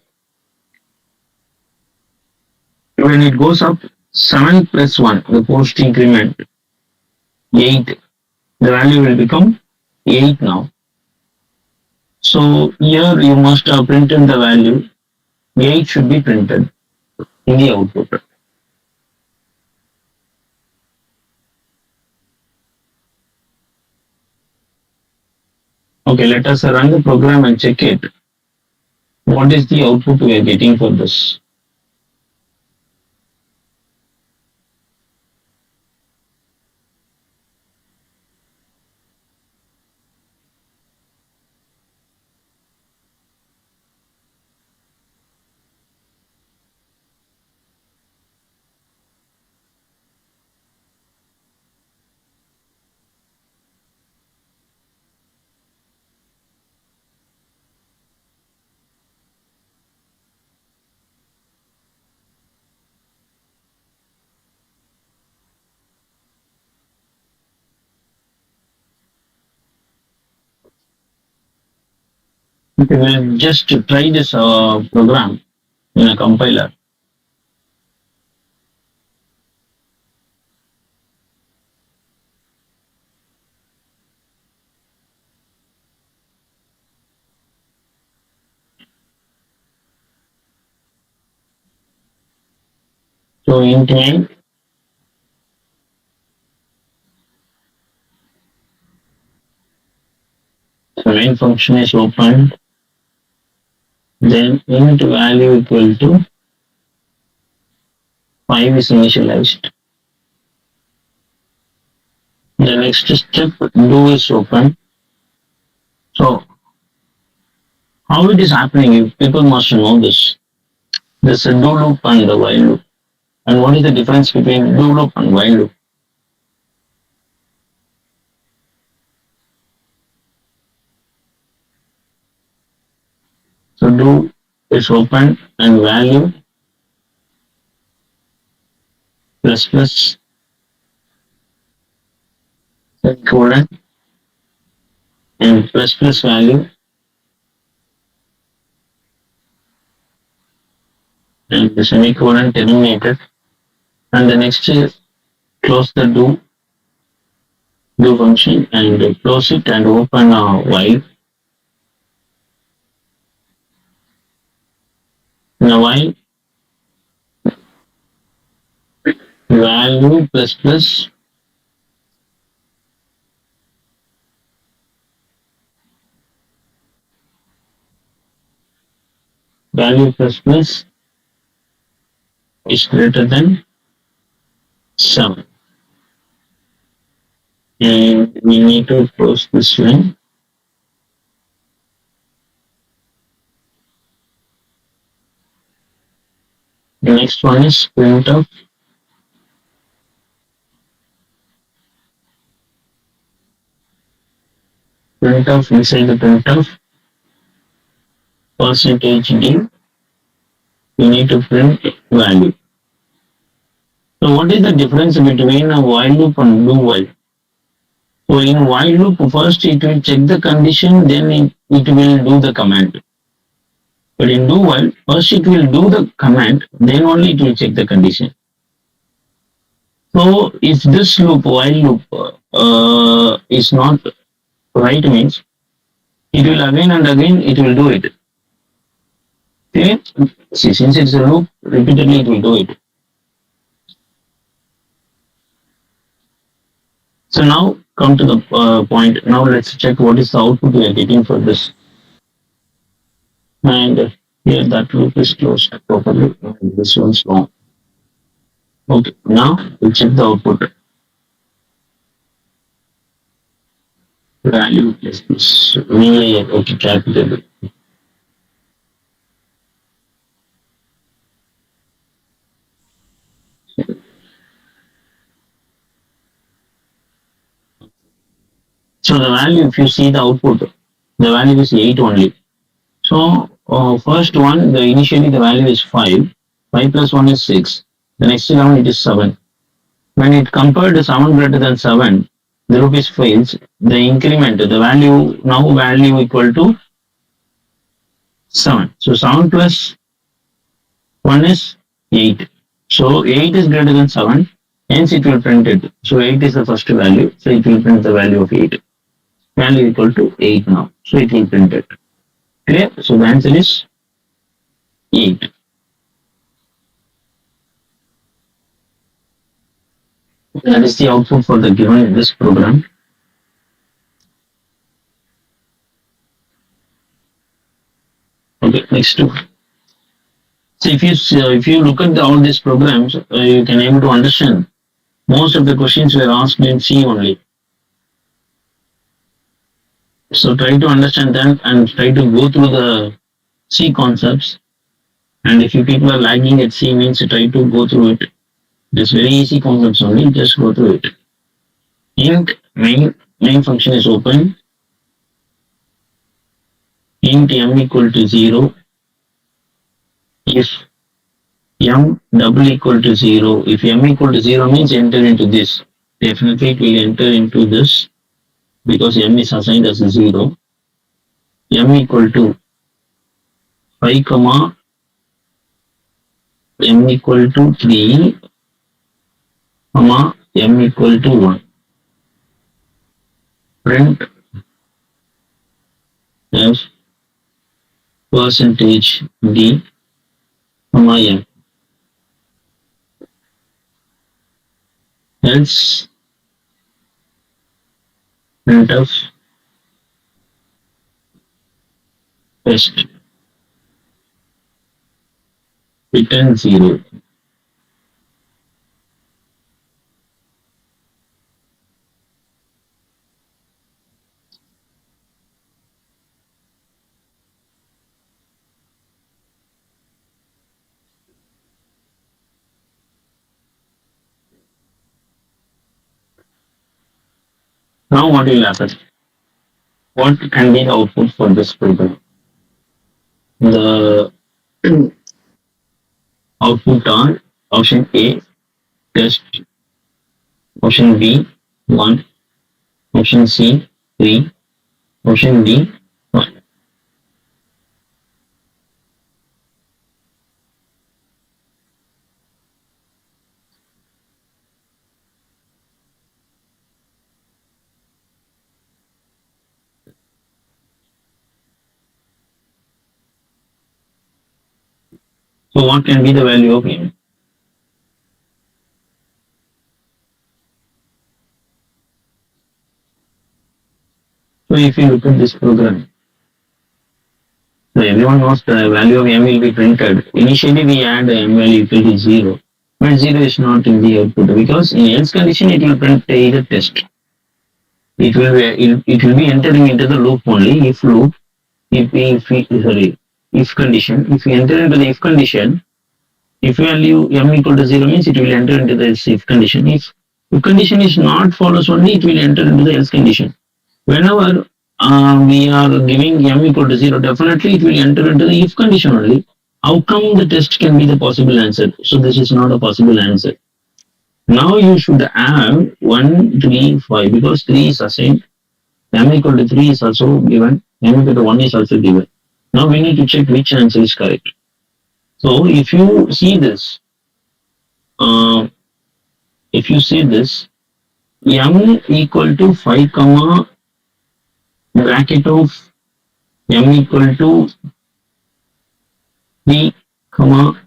7 plus 1, the post increment, 8, the value will become 8 now. So here you must have printed the value, 8 should be printed in the output. Okay, let us run the program and check it. What is the output we are getting for this? Okay, we'll just try this program in a compiler. So int main, the main function is opened. Then int value equal to 5 is initialized. The next step do is open. So how it is happening? People must know this. There's a do loop and the while loop. And what is the difference between do loop and while loop? So do is open and value plus plus semicolon and plus plus value and the semicolon terminated, and the next is close the do function and close it and open while. Now while value plus plus value plus plus is greater than 7. And we need to close this line. The next one is printf. Printf, inside the printf, percentage %d, we need to print value. So what is the difference between a while loop and do while? So in while loop, first it will check the condition, then it will do the command. But in do while, first it will do the command, then only it will check the condition. So if this loop, while loop, is not right, means it will again and again it will do it. Okay. See, since it's a loop, repeatedly it will do it. So now come to the point. Now let's check what is the output we are getting for this. And here that loop is closed properly. And this one's wrong. Okay. Now we check the output. Value is this. Okay, capital. So the value, if you see the output, the value is 8 only. So first one, the initially the value is 5. 5 plus 1 is 6. The next round it is 7. When it compared to 7 greater than 7, the loop is fails. The increment, the value, now value equal to 7. So 7 plus 1 is 8. So 8 is greater than 7. Hence it will print it. So 8 is the first value. So it will print the value of 8. Value equal to 8 now. So it will print it. Clear? So the answer is 8. That is the output for the given in this program. Okay, next two. So if you look at all these programs, you can able to understand most of the questions were asked in C only. So try to understand them and try to go through the C concepts. And if you people are lagging at C, means try to go through it. It's very easy concepts only. Just go through it. Int main function is open. Int m equal to 0. If m double equal to 0, if m equal to 0 means enter into this. Definitely it will enter into this because m is assigned as a 0. M equal to 5 comma m equal to 3 comma m equal to 1. Print f percentage d comma m. Else print of test return 0. Now what will happen? What can be the output for this program? The output are option A test, option B 1, option C 3, option D 1. So what can be the value of m? So if you look at this program, so everyone knows the value of m will be printed. Initially we add m value equal to 0, but 0 is not in the output because in else condition it will print either test. It will be entering into the loop only. If loop, if condition, if we enter into the if condition, if value m equal to 0 means it will enter into the if condition. If condition is not follows only, it will enter into the else condition. Whenever we are giving m equal to 0, definitely it will enter into the if condition only. How come the test can be the possible answer? So this is not a possible answer. Now you should have 1, 3, 5 because 3 is assigned. M equal to 3 is also given. M equal to 1 is also given. Now we need to check which answer is correct. So if you see this, m equal to 5 comma bracket of m equal to 3, comma,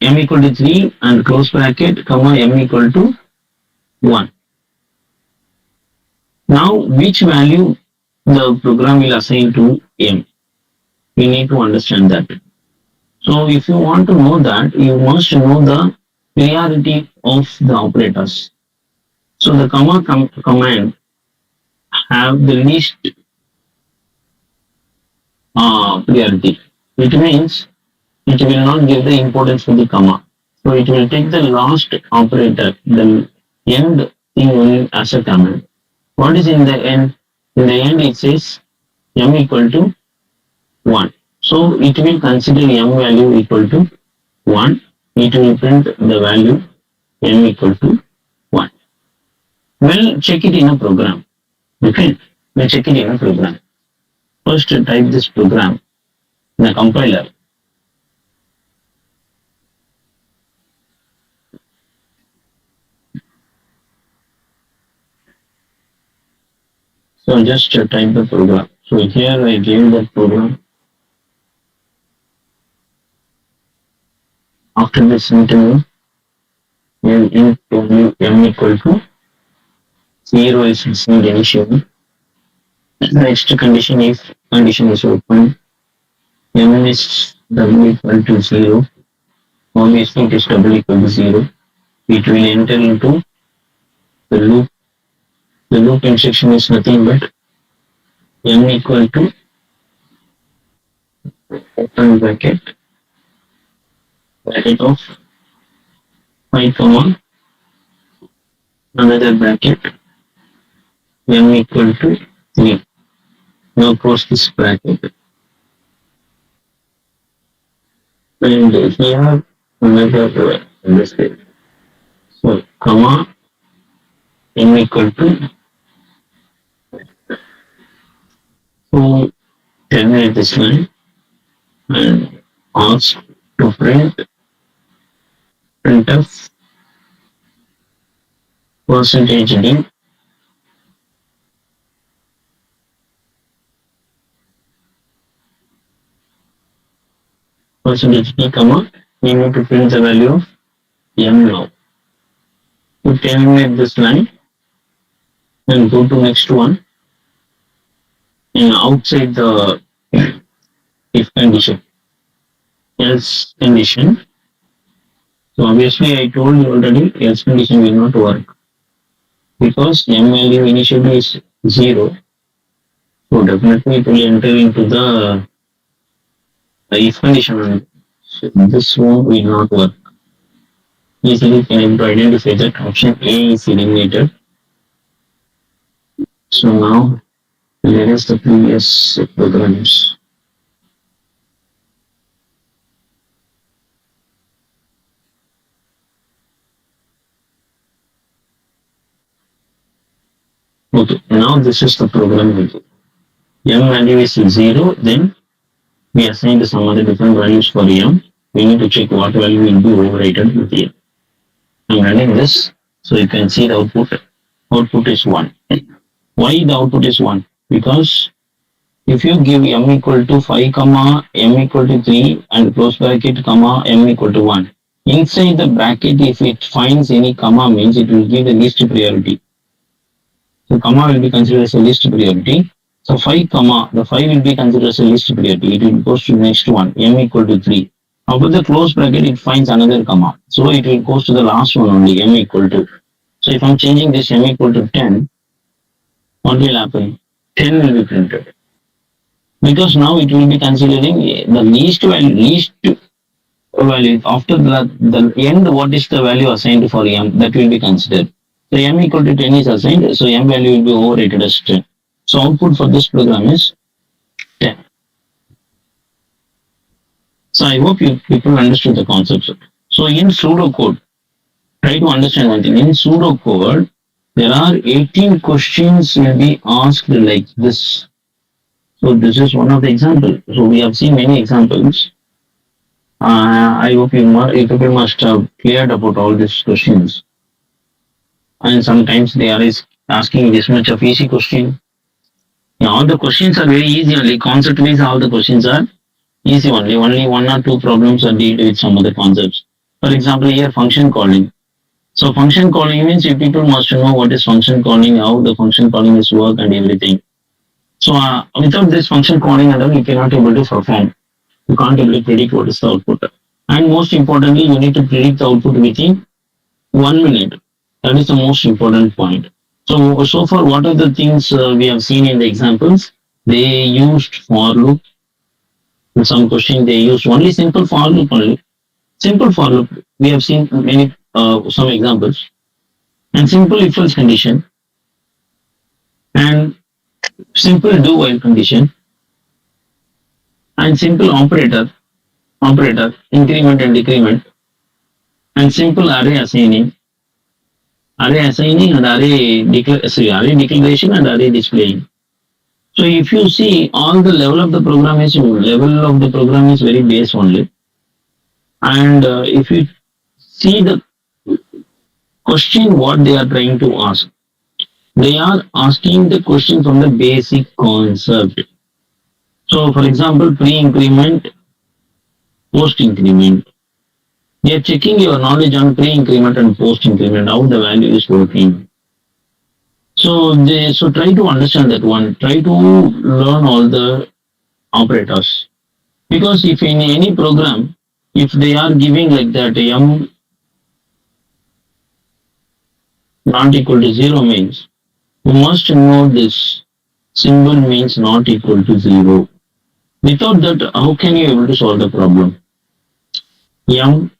m equal to 3 and close bracket, comma, m equal to 1. Now, which value the program will assign to m? We need to understand that. So, if you want to know that, you must know the priority of the operators. So, the comma command have the least priority. It means it will not give the importance to the comma. So, it will take the last operator, the end thing only as a command. What is in the end? In the end, it says m equal to 1. So it will consider m value equal to 1. It will print the value m equal to 1. We'll check it in a program. Okay, we'll check it in a program. First, type this program in the compiler. So just type the program. So here I gave the program. After this interval, int m equal to 0 is received initially. Next condition, if condition is open, m is w equal to 0. Obviously, it is w equal to 0. It will enter into the loop. The loop instruction is nothing but m equal to open bracket of 5 comma another bracket m equal to 3. Now close this bracket and here another bracket. So comma m equal to, so terminate this line and ask to printf percentage d percentage d comma, we need to print the value of m now. To terminate this line and go to next one and outside the if condition, else condition. So obviously I told you already else condition will not work because m value initially is 0. So definitely it will enter into the if condition. So this one will not work. Easily can able to identify that option A is eliminated. So now let us the previous programs. Okay, now this is the program. M value is 0, then we assign some other different values for m. We need to check what value will be overridden with m. I'm running this, so you can see the output. Output is 1. Why the output is 1? Because if you give m equal to 5 comma m equal to 3 and close bracket comma m equal to 1, inside the bracket if it finds any comma means it will give the least priority. So comma will be considered as a least priority. So 5 comma, the 5 will be considered as a least priority. It will go to the next one, m equal to 3. After the close bracket, it finds another comma. So it will go to the last one only, m equal to. So if I'm changing this m equal to 10, what will happen? 10 will be printed. Because now it will be considering the least value. After the end, what is the value assigned for m? That will be considered. So m equal to 10 is assigned, so m value will be overrated as 10. So output for this program is 10. So I hope you people understood the concept. So in pseudocode, try to understand one thing. In pseudocode, there are 18 questions will be asked like this. So this is one of the examples. So we have seen many examples. I hope you people must have cleared about all these questions. And sometimes they are asking this much of easy question. Now all the questions are very easy only. Concept wise, all the questions are easy only. Only one or two problems are dealt with some other concepts. For example, here function calling. So function calling means you people must know what is function calling, how the function calling is work and everything. So without this function calling and all, you cannot able to perform. You can't able to predict what is the output. And most importantly, you need to predict the output within 1 minute. That is the most important point. So far, what are the things we have seen in the examples? They used for loop. In some question, they used only simple for loop only. Simple for loop. We have seen many some examples. And simple if else condition and simple do while condition and simple operator increment and decrement and simple array assigning and array declaration and array displaying. So if you see all the level of the program is very base only. And if you see the question what they are trying to ask, they are asking the question from the basic concept. So for example, pre-increment, post-increment. They are checking your knowledge on pre-increment and post-increment, how the value is working. So try to understand that one. Try to learn all the operators. Because if in any program, if they are giving like that m not equal to 0 means, you must know this symbol means not equal to 0. Without that, how can you able to solve the problem? M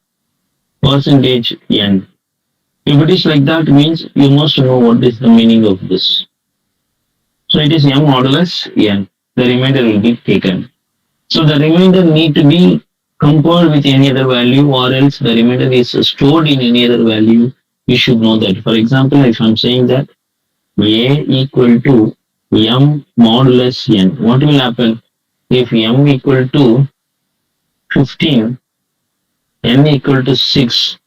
percentage n. If it is like that means you must know what is the meaning of this. So it is m modulus n. The remainder will be taken. So the remainder need to be compared with any other value or else the remainder is stored in any other value. You should know that. For example, if I'm saying that a equal to m modulus n, what will happen? If m equal to 15, n equal to 6,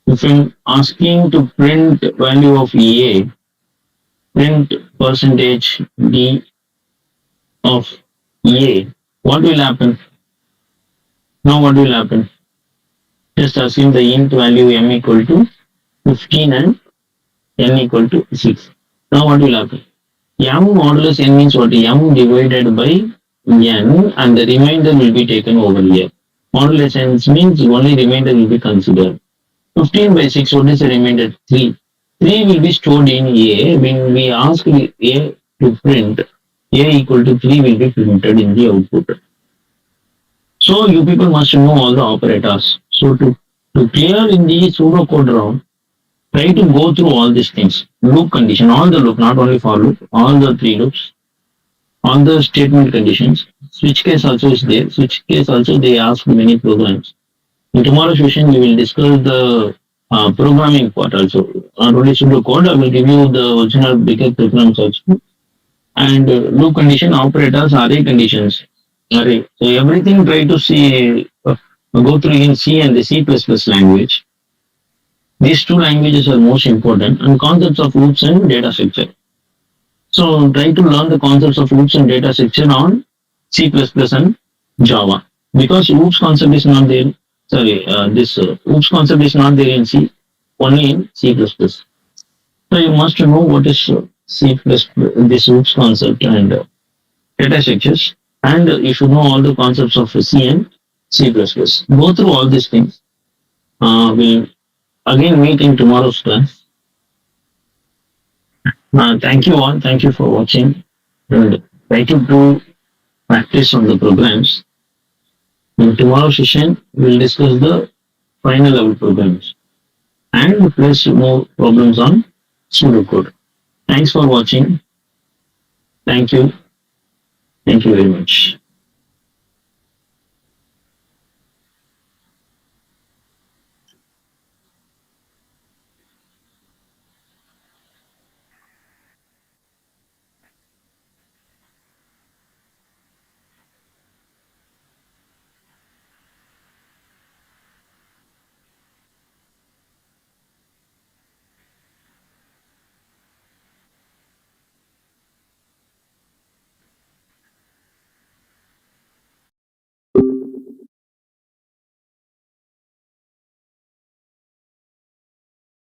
if I'm asking to print value of a, print percentage d of a, what will happen? Now what will happen? Just assume the int value m equal to 15 and n equal to 6. Now what will happen? M modulus n means what? M divided by n and the remainder will be taken over here. Modulus n means only remainder will be considered. 15 by 6, what is the remainder? 3. 3 will be stored in A. When we ask A to print, A equal to 3 will be printed in the output. So you people must know all the operators. So to clear in the pseudocode round, try to go through all these things. Loop condition, all the loop, not only for loop, all the 3 loops, all the statement conditions. Switch case also is there. Switch case also they ask many programs. In tomorrow's session, we will discuss the programming part also. Not only pseudocode, I will give you the original bigger programs also. And loop condition, operators, array conditions. Array. So everything try to see, go through in C and the C++ language. These two languages are most important and concepts of loops and data structure. So try to learn the concepts of loops and data structure on C++ and Java. Because loops concept is not there. This loops concept is not there in C, only in C++. So you must know what is C++, this loops concept and data structures. And you should know all the concepts of C and C++. Go through all these things. We'll again meet in tomorrow's class. Thank you all. Thank you for watching. And try to do practice on the programs. In tomorrow's session, we'll discuss the final level programs and place more problems on pseudocode. Thanks for watching. Thank you. Thank you very much.